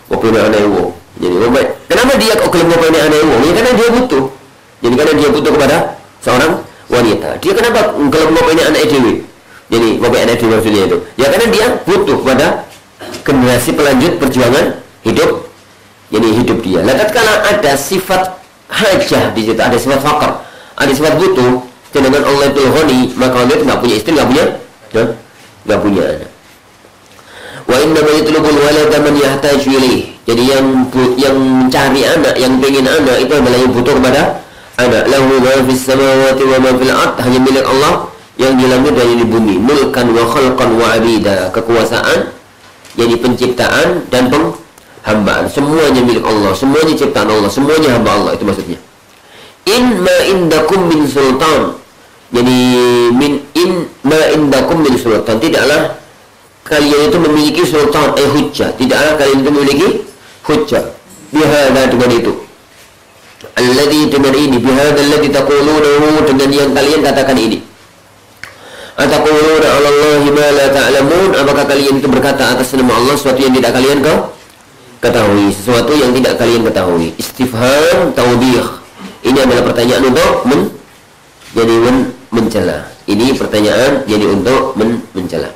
mau punya anak uang. Jadi baik. Kenapa dia kok klaim mau punya anak uang? Ya karena dia butuh. Jadi karena dia butuh kepada seorang wanita. Dia kenapa kalau mau punya anak dewi? Jadi mau punya anak dewi maksudnya itu. Ya karena dia butuh kepada generasi pelanjut perjuangan hidup. Jadi hidup dia. Lah tatkala ada sifat hajah di situ, ada sifat fakar, ada sifat butuh, sedangkan Allah itu ghani, maka Allah itu enggak punya istri, enggak punya anak. Wa inna ma yatlubul walada man yahtaju ilaih. Jadi yang mencari anak, yang ingin anak itu adalah yang butuh kepada anak. Lahu ma fis samawati wa ma fil ard, hanya milik Allah yang di langit dan di bumi. Mulkan wa khalqan wa abida, kekuasaan, jadi penciptaan dan penghambaan. Semuanya milik Allah, semuanya ciptaan Allah, semuanya hamba Allah, itu maksudnya. In ma indakum min sultan. Jadi in ma indakum min sultan, tidaklah kalian itu memiliki sultan, hujjah. Tidaklah kalian itu memiliki hujjah. Bihadza, dengan itu. Alladzi, dengan ini. Bihadza alladzi taqulunahu, dengan yang kalian katakan ini. Ataquluna 'ala Allahi ma la ta'lamun, apakah kalian itu berkata atas nama Allah sesuatu yang tidak kalian ketahui, sesuatu yang tidak kalian ketahui. Istifham taubih. Ini adalah pertanyaan untuk mencela. Ini pertanyaan jadi untuk mencela.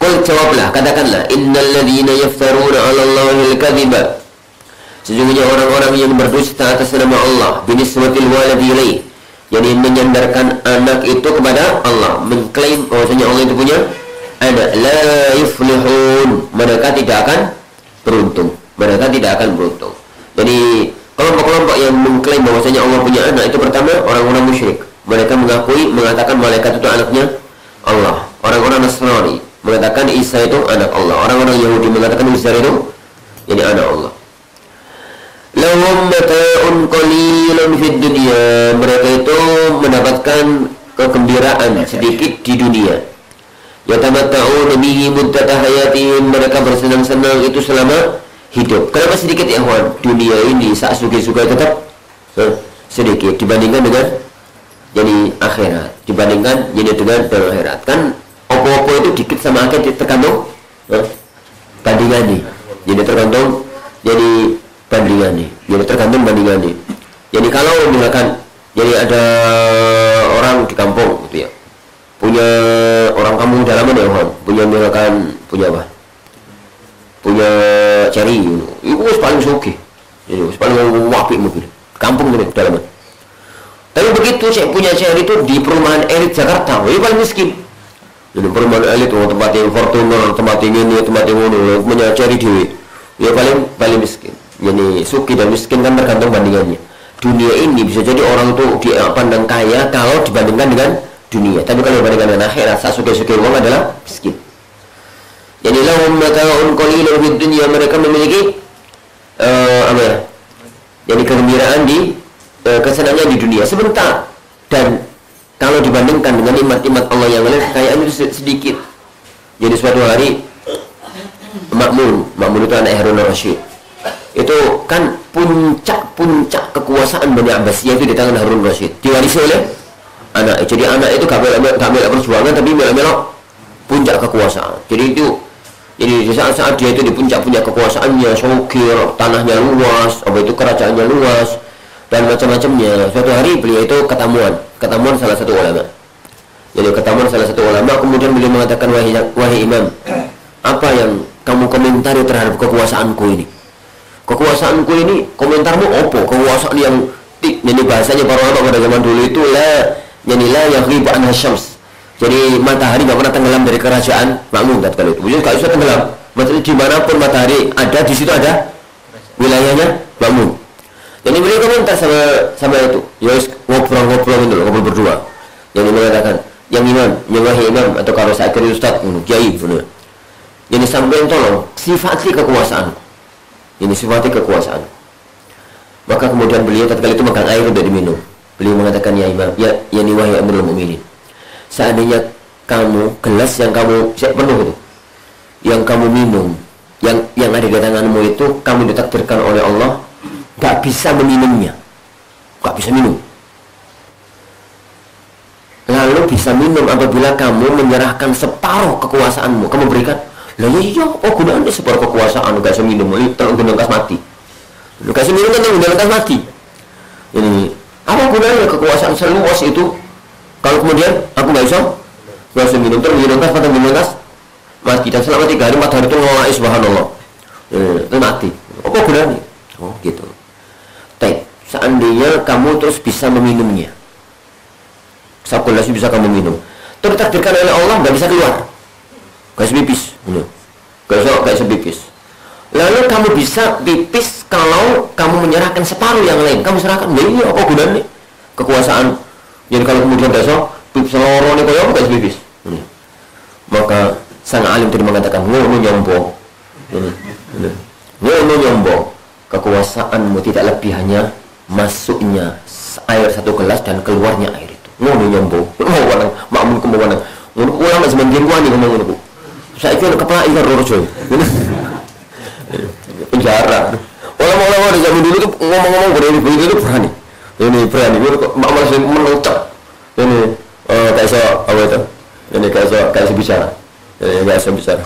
Qul, jawablah, katakanlah, innal ladzina yaftaruna 'ala Allahi al-kadhiba, sesungguhnya orang-orang yang berdusta atas nama Allah, binisbatil waladi ilaih, jadi menyandarkan anak itu kepada Allah, mengklaim bahwasanya Allah itu punya anak, la yuflihun, mereka tidak akan beruntung. Jadi kelompok-kelompok yang mengklaim bahwasanya Allah punya anak itu pertama orang-orang musyrik. mereka mengatakan malaikat itu anaknya Allah. Orang-orang Nasrani mengatakan Isa itu anak Allah. Orang-orang Yahudi mengatakan Isa itu jadi anak Allah. Lahum mata'un qalilun fid dunya. Mereka itu mendapatkan kegembiraan sedikit di dunia. Yatamatta'una bihi muddata hayatihim. Mereka bersenang-senang itu selama hidup. Kenapa sedikit ya kawan? Dunia ini saat suka-suka tetap sedikit dibandingkan dengan jadi akhirat. Dibandingkan jadi dengan akhirat. Kan opo-opo itu dikit sama akhirat tergantung bandingan nih. Jadi tergantung jadi bandingan nih. Jadi tergantung bandingan nih. Jadi kalau misalkan jadi ada orang di kampung gitu ya, punya orang kampung dalaman ya kawan, punya misalkan punya apa? Punya cherry, itu paling suki, jadi paling wapi mobil, kampung itu dalaman. Tapi begitu saya punya cherry itu di perumahan elit Jakarta, itu paling miskin. Jadi perumahan elit, tempat yang Fortuner, tempat yang ini, tempat yang ini, punya cherry dewi, ya paling miskin. Jadi suki dan miskin kan tergantung bandingannya. Dunia ini bisa jadi orang itu dipandang kaya kalau dibandingkan dengan dunia, tapi kalau dibandingkan dengan akhirat, saat suki-suki uang adalah miskin. Jadi lahum mata'un qalilun fid dunya, mereka memiliki apa ya? Jadi kegembiraan di kesenangan di dunia sebentar, dan kalau dibandingkan dengan nikmat-nikmat Allah yang lain, kekayaan itu sedikit. Jadi suatu hari Makmun itu anak Harun Rasyid. Itu kan puncak kekuasaan Bani Abbasiyah itu di tangan Harun Rasyid, diwarisi oleh anak. Jadi anak itu gak melak perjuangan, tapi melak puncak kekuasaan. Jadi di saat dia itu di puncak kekuasaannya, sokir, tanahnya luas, apa itu kerajaannya luas dan macam-macamnya. Suatu hari beliau itu ketemuan salah satu ulama. Jadi ketemuan salah satu ulama, kemudian beliau mengatakan, wahai imam, apa yang kamu komentari terhadap kekuasaanku ini? Kekuasaanku ini, komentarmu opo? Kekuasaan yang jadi bahasanya para ulama pada zaman dulu itu la yaghib an syams. Jadi matahari nggak pernah tenggelam dari kerajaan Makmun tatkala itu. Jadi nggak bisa tenggelam. Maksudnya dimanapun matahari ada, di situ ada wilayahnya Makmun. Jadi beliau komentar sama itu. Ya ngobrol itu, ngobrol berdua. Jadi mengatakan, yang imam, wahai imam, atau kalau saya kira ustaz, kiai, benar. Jadi sampai tolong sifati kekuasaan. Ini sifatnya kekuasaan. Maka kemudian beliau tatkala itu makan air untuk diminum. Beliau mengatakan, ya imam, ya wahai Amirul Mukminin, seandainya kamu gelas yang kamu penuh itu, yang kamu minum, yang ada di tanganmu itu kamu ditakdirkan oleh Allah nggak bisa meminumnya, nggak bisa minum. Lalu bisa minum apabila kamu menyerahkan separuh kekuasaanmu, kamu berikan. Lah iya, oh gunanya separuh kekuasaan nggak bisa minum, ini terguna kas mati. Kasih minum kan terguna kas mati. Ini apa gunanya kekuasaan seluas itu kalau kemudian aku nggak bisa minum, terus minum kas mati, dan selama 3 hari matahari itu ngelai, subhanallah, itu mati. Apa gunanya? Oh gitu. Seandainya kamu terus bisa meminumnya, satu gelas bisa kamu minum, terus ditakdirkan oleh Allah nggak bisa keluar, nggak bisa pipis, nggak bisa pipis. Lalu kamu bisa pipis kalau kamu menyerahkan separuh yang lain, kamu serahkan. Iya, apa gunanya kekuasaan? Jadi kalau kemudian besok pipis loro nih kaya nggak bisa pipis. Maka sang alim tadi mengatakan, ngono nyombong, ngono nyombong. Kekuasaanmu tidak lebih hanya masuknya air 1 gelas dan keluarnya air itu. Ngono nyombong. Mau wanang, makmun kemudian. Ngono ulama zaman biyen kuwi ngomong ngono. Saiki ono kepala iki karo rojo. Penjara. Ulama-ulama di zaman dulu tuh ngomong-ngomong berani itu berani. Ini berani. Makmul sing menutup. Ini kayak apa itu? Ini kayak bicara. Kayak bicara.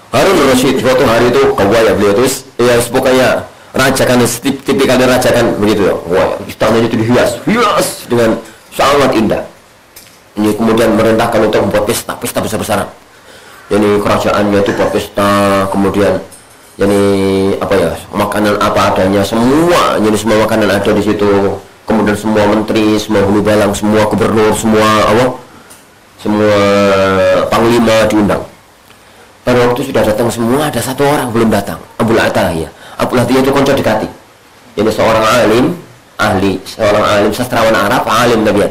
Harun Rasyid suatu hari itu kawaya beliau terus ya pokoknya rajakan tipikalnya rajakan begitu ya. Wah, istananya itu dihias dengan sangat indah. Ini kemudian merintahkan untuk membuat pesta besar-besaran. Ini kerajaannya itu buat pesta, kemudian ini apa ya, makanan apa adanya, semua makanan ada di situ. Kemudian semua menteri, semua hulu balang, semua gubernur, semua panglima diundang. Pada waktu sudah datang semua, ada satu orang belum datang, Abul Atahiyah. Abul Atahiyah itu konco dekati. Jadi seorang alim, seorang alim sastrawan Arab, alim nabian.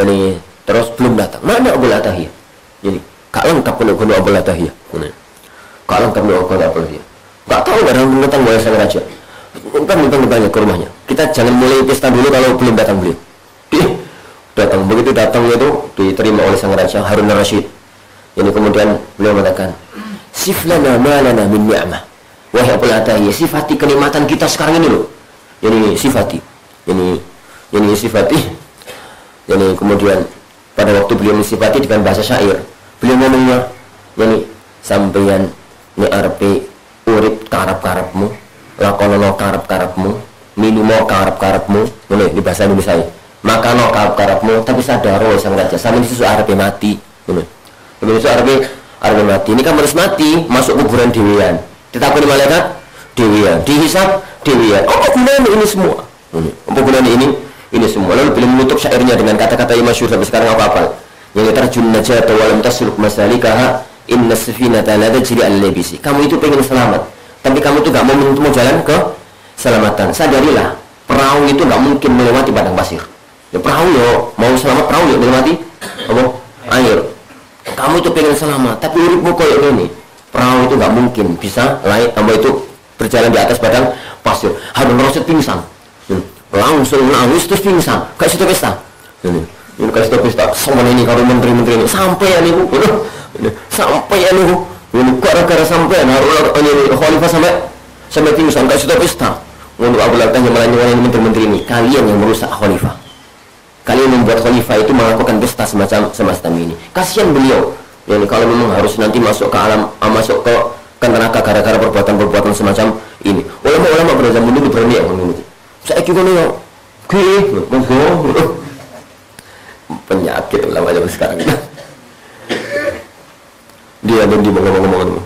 Jadi terus belum datang. Mana Abu Latahiyah? Jadi kak lengkap penuh Abu Latahiyah. Kak lengkap penuh Abu Latahiyah. Gak tahu gak ada yang datang boleh sang raja. Kan banyak ke rumahnya. Kita jangan mulai pesta dulu kalau belum datang beliau. Datang, begitu datang itu diterima oleh sang raja Harun al-Rashid. Jadi kemudian beliau mengatakan, siflana malana min ni'mah. Wahai Abu Latahiyah, sifati kenikmatan kita sekarang ini loh. Jadi sifati. Jadi sifati. Jadi kemudian pada waktu beliau mensifati dengan bahasa syair, beliau ngomongnya, jadi sampeyan ni arpe urip karep-karepmu, lakonono karep-karepmu, minumo karep-karepmu, ini di bahasa Indonesia. Makano karep-karepmu, tapi sadar sang raja, sampeyan sesu arepe mati, ngono. Sesu arepe mati. Ini kan harus mati, masuk kuburan dewean. Ditakoni malaikat dewean, dihisab dewean. Apa gunanya ini semua? Apa gunanya ini semua? Lalu beliau menutup syairnya dengan kata-kata yang masyhur sampai sekarang apa-apa. Yang terjun najata wa lam tasluk masalikaha inna safinata la tajri al-labisi. Kamu itu pengen selamat, tapi kamu tuh gak mau jalan ke selamatan. Sadarilah, perahu itu gak mungkin melewati padang pasir. Ya perahu yo, mau selamat perahu yo melewati apa? Air. Kamu itu pengen selamat, tapi uripmu koyo ini. Perahu itu gak mungkin bisa lain, kamu itu berjalan di atas padang pasir. Harun al-Rashid pingsan. Langsung nangis terus pingsan. Kayak sudah pesta. Ini kayak sudah pesta. Semua ini kalau menteri-menteri ini sampai ya nih, sampai ya nih. Ini gara-gara sampai Harun Khalifah sampai pingsan kayak sudah pesta. Untuk Abu Latahiyah melanjutkan menteri-menteri ini, kalian yang merusak Khalifah. Kalian membuat Khalifah itu melakukan pesta semacam ini. Kasihan beliau. Yani kalau memang harus nanti masuk ke alam, masuk ke neraka gara-gara perbuatan-perbuatan semacam ini. Ulama-ulama pada zaman dulu berani ya menurut. Saya kira nih, penyakit ulama zaman sekarang. Dia dan dia ngomong-ngomong.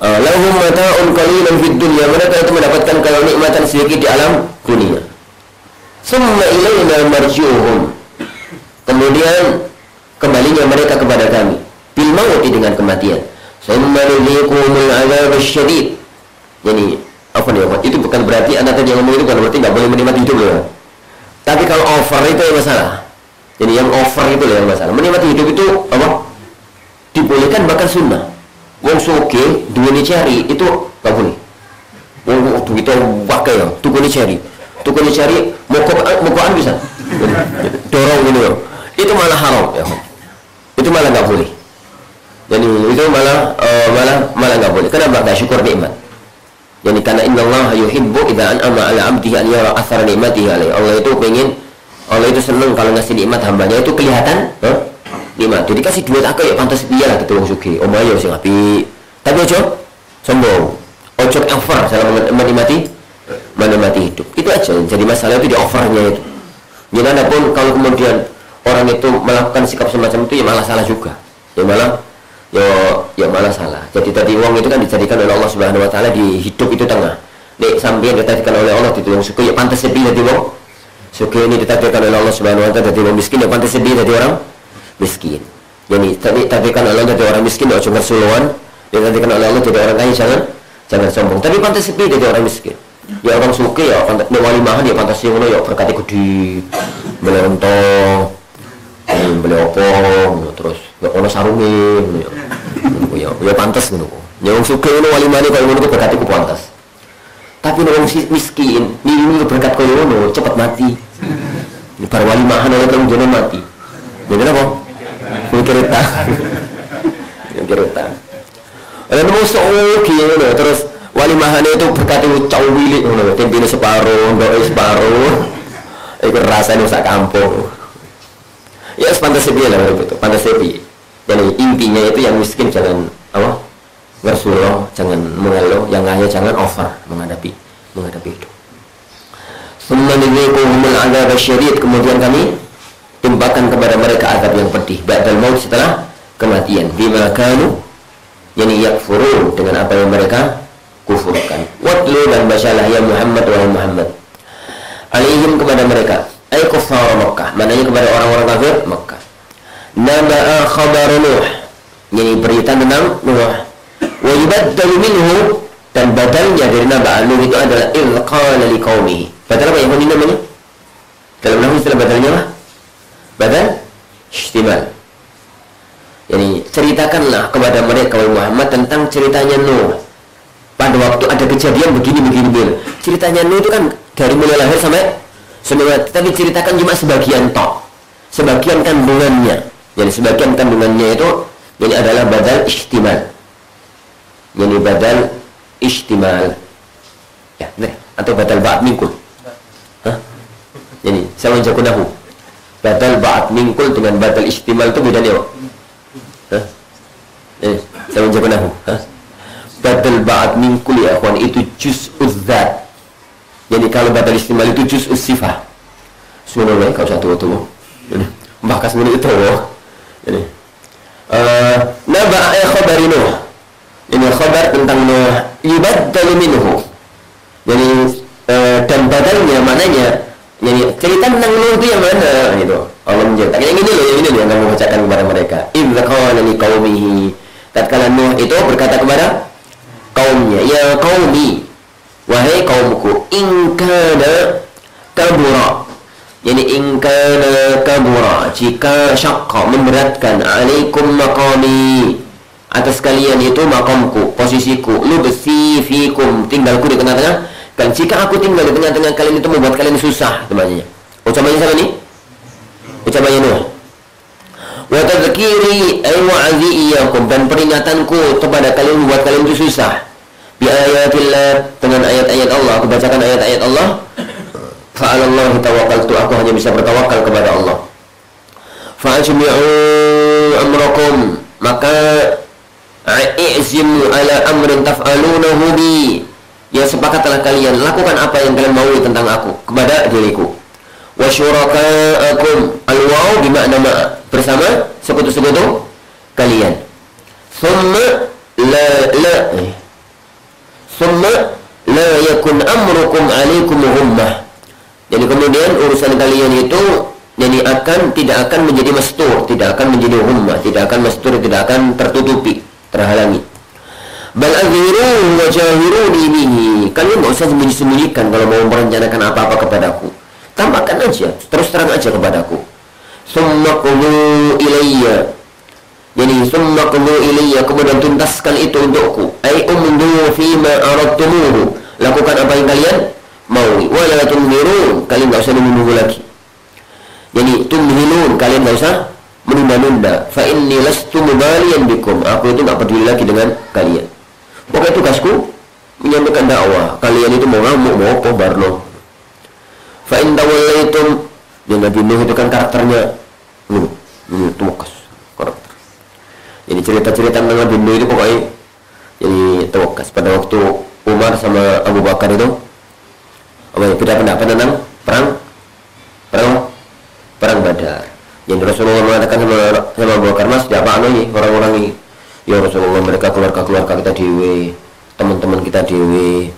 Lahum mata'un qalilan fid dunya, mereka itu mendapatkan kenikmatan sedikit di alam dunia. Summa ilayna marji'uhum. Kemudian kembalinya mereka kepada kami bil mauti dengan kematian. Summa nuziquhumul 'adzab asyadid. Jadi apa nih? Itu bukan berarti Anda tadi yang ngomong itu bukan berarti nggak boleh menikmati hidup ya. Tapi kalau over itu yang masalah. Jadi yang over itu yang masalah. Menikmati hidup itu apa? Dibolehkan bahkan sunnah. Wong soge duweni cari itu nggak boleh. Wong duit itu wakai ya, tukune cari mokokan bisa. Dorong gitu ya. Itu malah haram ya. Itu malah nggak boleh. Jadi itu malah nggak boleh. Kenapa? Nggak syukur nikmat. Jadi karena innallaha yuhibbu idza an'ama 'ala 'abdihi an yara athara ni'matihi alaihi. Allah itu senang kalau ngasih nikmat hambanya itu kelihatan nikmat. Jadi kasih duit aku ya pantas piye lah gitu wong sugih. Omahe sing apik. Tapi ojo sombong. Ojo over dalam menikmati hidup. Itu aja. Jadi masalah itu di overnya itu. Jadi adapun kalau kemudian orang itu melakukan sikap semacam itu ya malah salah juga. Ya malah salah. Jadi tadi uang itu kan dijadikan oleh Allah Subhanahu wa taala di hidup itu tengah. Nek sampeyan ditakdirkan oleh Allah itu yang suka ya pantas sedih dadi wong. Suka ini ditakdirkan oleh Allah Subhanahu wa taala dadi wong miskin ya pantas sedih dadi orang miskin. Jadi ditakdirkan oleh Allah dadi orang miskin ya ojo ngersuluan. Ditakdirkan oleh Allah jadi orang kaya jangan sombong. Tapi pantas sedih dadi orang miskin. Ya orang suka ya pantas walimahan ya pantas ngono ya berkati gede. Melentong. Beli opong terus ya ono sarunge ya pantas ngono. Ya wong sugih ngono walimane koyo ngono berkati ku pantas. Tapi wong miskin niru berkat koyo ngono cepet mati. Ini para walimahan oleh kang jono mati. Jadi apa? Kereta. Ada musuh ngono terus walimahan itu berkati cau wilik ngono, tempine separuh, ndoke separuh. Iku rasane sak kampung. Ya pantas sepiye lah itu, pantas sepiye. Jadi intinya itu yang miskin jangan apa? Ngersuloh, jangan mengeluh, yang kaya jangan over menghadapi itu. Semenjadikumul adzab asyadid, kemudian kami timpakan kepada mereka azab yang pedih ba'dal maut setelah kematian. Bima kanu yani yakfurun, dengan apa yang mereka kufurkan. Watlu dan bacalah ya Muhammad wa Muhammad alaihim kepada mereka ay kuffar Makkah, maknanya kepada orang-orang kafir Makkah. Naba'a khabar Nuh, ini berita tentang Nuh. Wa yubaddalu minhu, dan badalnya dari Naba'a Nuh itu adalah il qala liqaumihi. Badal apa yang namanya? Dalam nahwu istilah badalnya apa? Badal ihtimal. Jadi ceritakanlah kepada mereka Muhammad tentang ceritanya Nuh. Pada waktu ada kejadian begini. Ceritanya Nuh itu kan dari mulai lahir sampai mati. Tapi ceritakan cuma sebagian tok. Sebagian kandungannya. Jadi sebagian kandungannya itu ini adalah badal ihtimal. Jadi badal ihtimal. Ya, benar. Atau badal ba'd minkul. Hah? Jadi sama jakunahu. Badal ba'd minkul dengan badal ihtimal itu bedanya apa? Hah? Sama jakunahu. Hah? Badal ba'd minkul ya akhwan itu juz'uz dzat. Jadi kalau badal ihtimal itu juz'uz sifah. Subhanallah, kau satu waktu. Bahkan semuanya itu ini naba'a khabari Nuh. Ini khabar tentang Nuh yubaddalu minhu. Jadi dan badalnya maknanya jadi cerita tentang Nuh itu yang mana gitu. Allah menceritakan yang ini loh yang kamu bacakan kepada mereka. Idz qala liqaumihi. Tatkala Nuh itu berkata kepada kaumnya, ya qaumi, wahai kaumku, in kana kabura. Jadi ingkana kabura, jika syaqqa memberatkan alaikum maqami, atas kalian itu makamku, posisiku, lubsi fikum, tinggalku di tengah-tengah. Dan jika aku tinggal di tengah-tengah kalian itu membuat kalian susah, temannya. Ucapannya sama nih? Ucapannya Nuh. Wa tadhkiri ay wa'azi iyyakum, dan peringatanku kepada kalian membuat kalian itu susah. Bi ayatillah, dengan ayat-ayat Allah, aku bacakan ayat-ayat Allah. Fa'alallahi tawakkaltu, aku hanya bisa bertawakal kepada Allah. Fa'ajmi'u amrakum, maka i'zimu ala amrin taf'alunahu bi, ya sepakatlah kalian lakukan apa yang kalian mau tentang aku kepada diriku. Wa syuraka'akum, al-waw bimakna ma'a, bersama sekutu-sekutu kalian. Thumma la yakun amrukum alaikum ghummah. Jadi kemudian urusan kalian itu tidak akan menjadi mastur, tidak akan menjadi ghummah, tidak akan mastur, tidak akan tertutupi, terhalangi. Bal azhiru wa jahiruni bihi. Kalian enggak usah sembunyi-sembunyikan kalau mau merencanakan apa-apa kepadaku. Tampakkan aja, terus terang aja kepadaku. Summa qulu ilayya. Jadi summa qulu ilayya, kemudian tuntaskan itu untukku. Ai umdu fi ma aradtumuhu. Lakukan apa yang kalian mau. Wala tumhirun, kalian enggak usah menunggu lagi. Jadi tumhilun, kalian enggak usah menunda-nunda. Fa inni lastu mubaliyan bikum, aku itu enggak peduli lagi dengan kalian. Pokoknya tugasku menyampaikan dakwah. Kalian itu mau ngamuk, mau apa, barno. Fa in tawallaitum, dan Nabi Nuh itu kan karakternya tuwakas karakter. Jadi cerita-cerita tentang Nabi Nuh itu pokoknya jadi tuwakas. Pada waktu Umar sama Abu Bakar itu beda pendapat tentang perang Badar. Jadi Rasulullah mengatakan sama Abu Bakar, mas, apa anu orang-orang ini? Ya Rasulullah, mereka keluarga kita dewe, teman-teman kita dewe.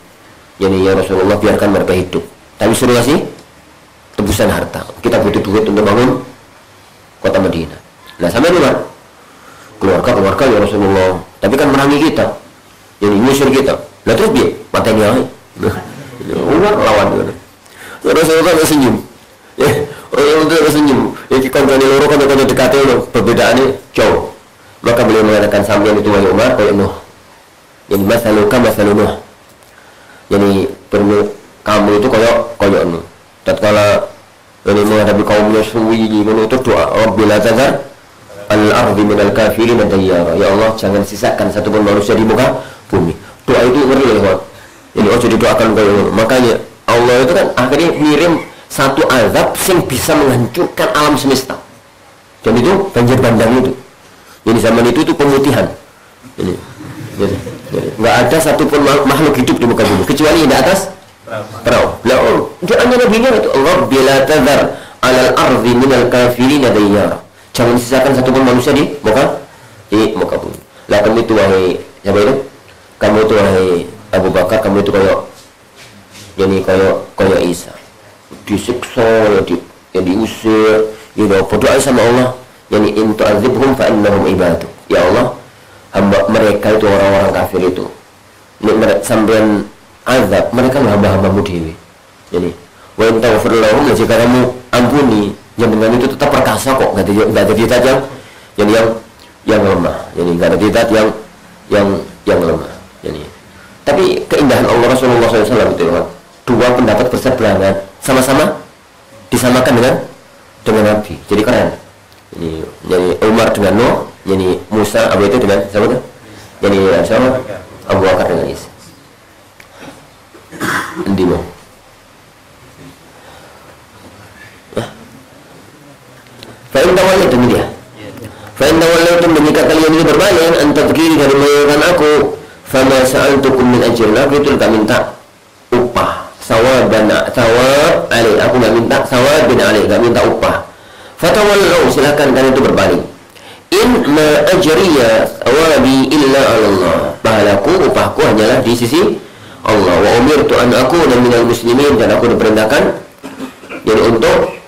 Jadi ya Rasulullah, biarkan mereka hidup. Tapi suruh kasih tebusan harta. Kita butuh duit untuk bangun kota Madinah. Nah, sampai Umar, keluarga ya Rasulullah. Tapi kan merangi kita, jadi ngusir kita. Nah terus dia matanya Umar lawan dia. Ya Rasulullah kan senyum. Ya Rasulullah kan senyum. Ya kita kan loro kan dekatnya loh. Perbedaannya jauh. Maka beliau mengatakan, sampeyan itu wahai Umar kayak Nuh. Jadi masaluka masalu Nuh. Jadi kamu itu kayak Nuh. Tatkala ini menghadapi kaumnya suwi menutup doa, Rabbil tazar al-ardi minal kafirin dayyara. Ya Allah, jangan sisakan satupun manusia di muka bumi. Doa itu ngeri ya, jadi ojo didoakan kayak Nuh. Makanya Allah itu kan akhirnya ngirim satu azab yang bisa menghancurkan alam semesta. Dan itu banjir bandang itu. Jadi zaman itu pemutihan. Jadi nggak ada satupun makhluk hidup di muka bumi kecuali di atas perahu. Lah, doanya nabinya itu Allah bila tazar alal ardi minal kafirin dayyara. Jangan sisakan satupun manusia di muka bumi. Lah kamu itu wahai siapa itu? Kamu itu wahai Abu Bakar, kamu itu kayak Isa. Disiksa, diusir, berdoa sama Allah. Yani in tu'adzibhum fa innahum ibadu. Ya Allah, hamba mereka itu orang-orang kafir itu. Ini sampean azab, mereka hamba-hambamu dewi. Jadi Wa in taghfir lahum, jika kamu ampuni, jenengan itu tetap perkasa kok, nggak ada ditat yang lemah. Jadi nggak ada ditat yang lemah. Jadi tapi keindahan Allah Rasulullah SAW itu ya, dua pendapat berseberangan sama-sama disamakan dengan Nabi. Jadi keren. Jadi Umar dengan Nuh, jadi Musa Abu itu dengan siapa tuh? Jadi sama Abu Bakar dengan Isa. Endi mau? Fa in tawallaytum dia. Fa in tawallaytum, jika kalian ini berpaling an tadhkiri dari mengingatkan aku, fama sa'altukum min ajrin, aku itu enggak minta upah. Sawab alai, aku enggak minta sawab bin alai, enggak minta upah. Fatawallu, silakan kalian itu berpaling. In ma ajriya sawabi illa 'ala Allah. Pahalku, upahku hanyalah di sisi Allah. Wa umirtu an akuna minal muslimin, dan aku diperintahkan jadi untuk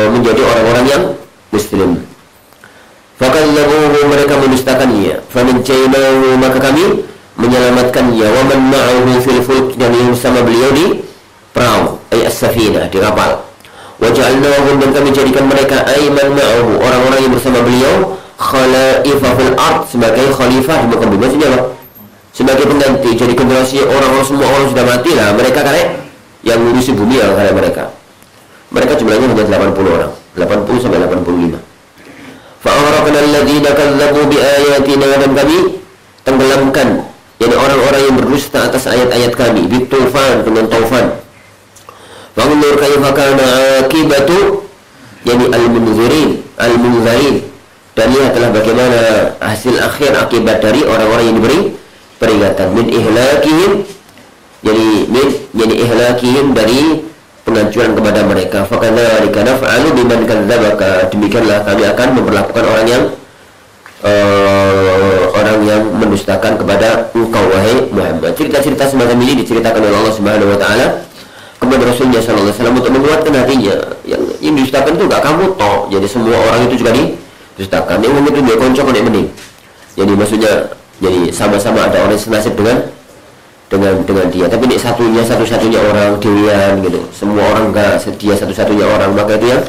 menjadi orang-orang yang muslim. Fakallabuhu, mereka mendustakannya. Faminjaynahu, maka kami menyelamatkannya. Wa man ma'ahu fil fulk, dan yang bersama beliau di perahu, ay as-safinah, di kapal. Wa ja'alnahum, dan kami jadikan mereka ayman ma'ahu, orang-orang yang bersama beliau, khalaifa fil ard, sebagai khalifah di muka bumi. Maksudnya apa? Sebagai pengganti. Jadi generasi orang-orang, semua orang sudah mati lah, mereka karek yang ngurusi bumi ya, karek mereka jumlahnya hanya 80 orang, 80 sampai 85. Fa'aghraqna alladziina kadzdzabu biayatina, dan kami tenggelamkan yani orang-orang yang berdusta atas ayat-ayat kami, bitufan, dengan taufan. Fanzur kaifa kana akibatu yani al-munzirin, dan lihatlah bagaimana hasil akhir akibat dari orang-orang yang diberi peringatan, min ihlakihim, yani ihlakihim, dari pengancuran kepada mereka. Fakadzalika naf'alu biman kadzdzabaka, demikianlah kami akan memperlakukan orang yang mendustakan kepada engkau wahai Muhammad. Cerita-cerita semacam ini diceritakan oleh Allah Subhanahu wa taala kepada Rasulnya sallallahu alaihi wasallam untuk menguatkan hatinya. Yang didustakan itu enggak kamu toh, jadi semua orang itu juga didustakan. Yang itu dia konco nek mending. Jadi maksudnya jadi sama-sama ada orang senasib dengan dia, tapi ini satu-satunya orang dirian gitu. Semua orang enggak sedia satu-satunya orang, maka itu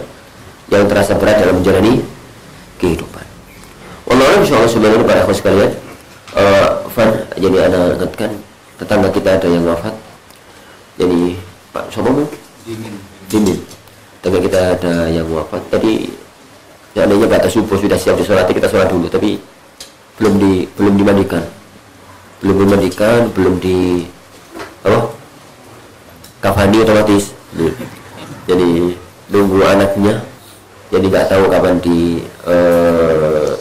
yang terasa berat dalam menjalani kehidupan. Wallahu insyaallah subhanahu para akhwat sekalian. Jadi ana ingatkan tetangga kita ada yang wafat. Jadi Pak siapa mu? Dimin. Tetangga kita ada yang wafat. Tadi seandainya batas subuh sudah siap disolati, kita sholat dulu, tapi belum dimandikan. Belum di kafani otomatis. Jadi nunggu anaknya, jadi nggak tahu kapan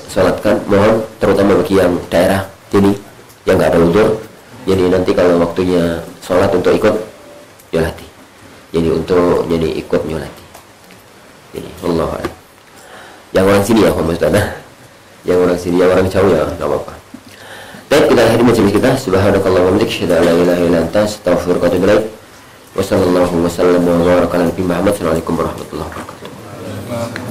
sholatkan. Mohon terutama bagi yang daerah jadi yang nggak ada udzur, jadi nanti kalau waktunya sholat untuk ikut nyolati, jadi ikut nyolati. Jadi Allah, yang orang sini ya maksudnya, yang orang sini, yang orang jauh ya nggak apa-apa. Baik, kita akhiri majelis kita. Subhanakallahumma wa bihamdika, asyhadu an la ilaha illa anta, astaghfiruka wa atubu ilaik. Wa sallallahu wa sallam wa baraka ala nabiyyina Muhammad. Assalamualaikum warahmatullahi wabarakatuh.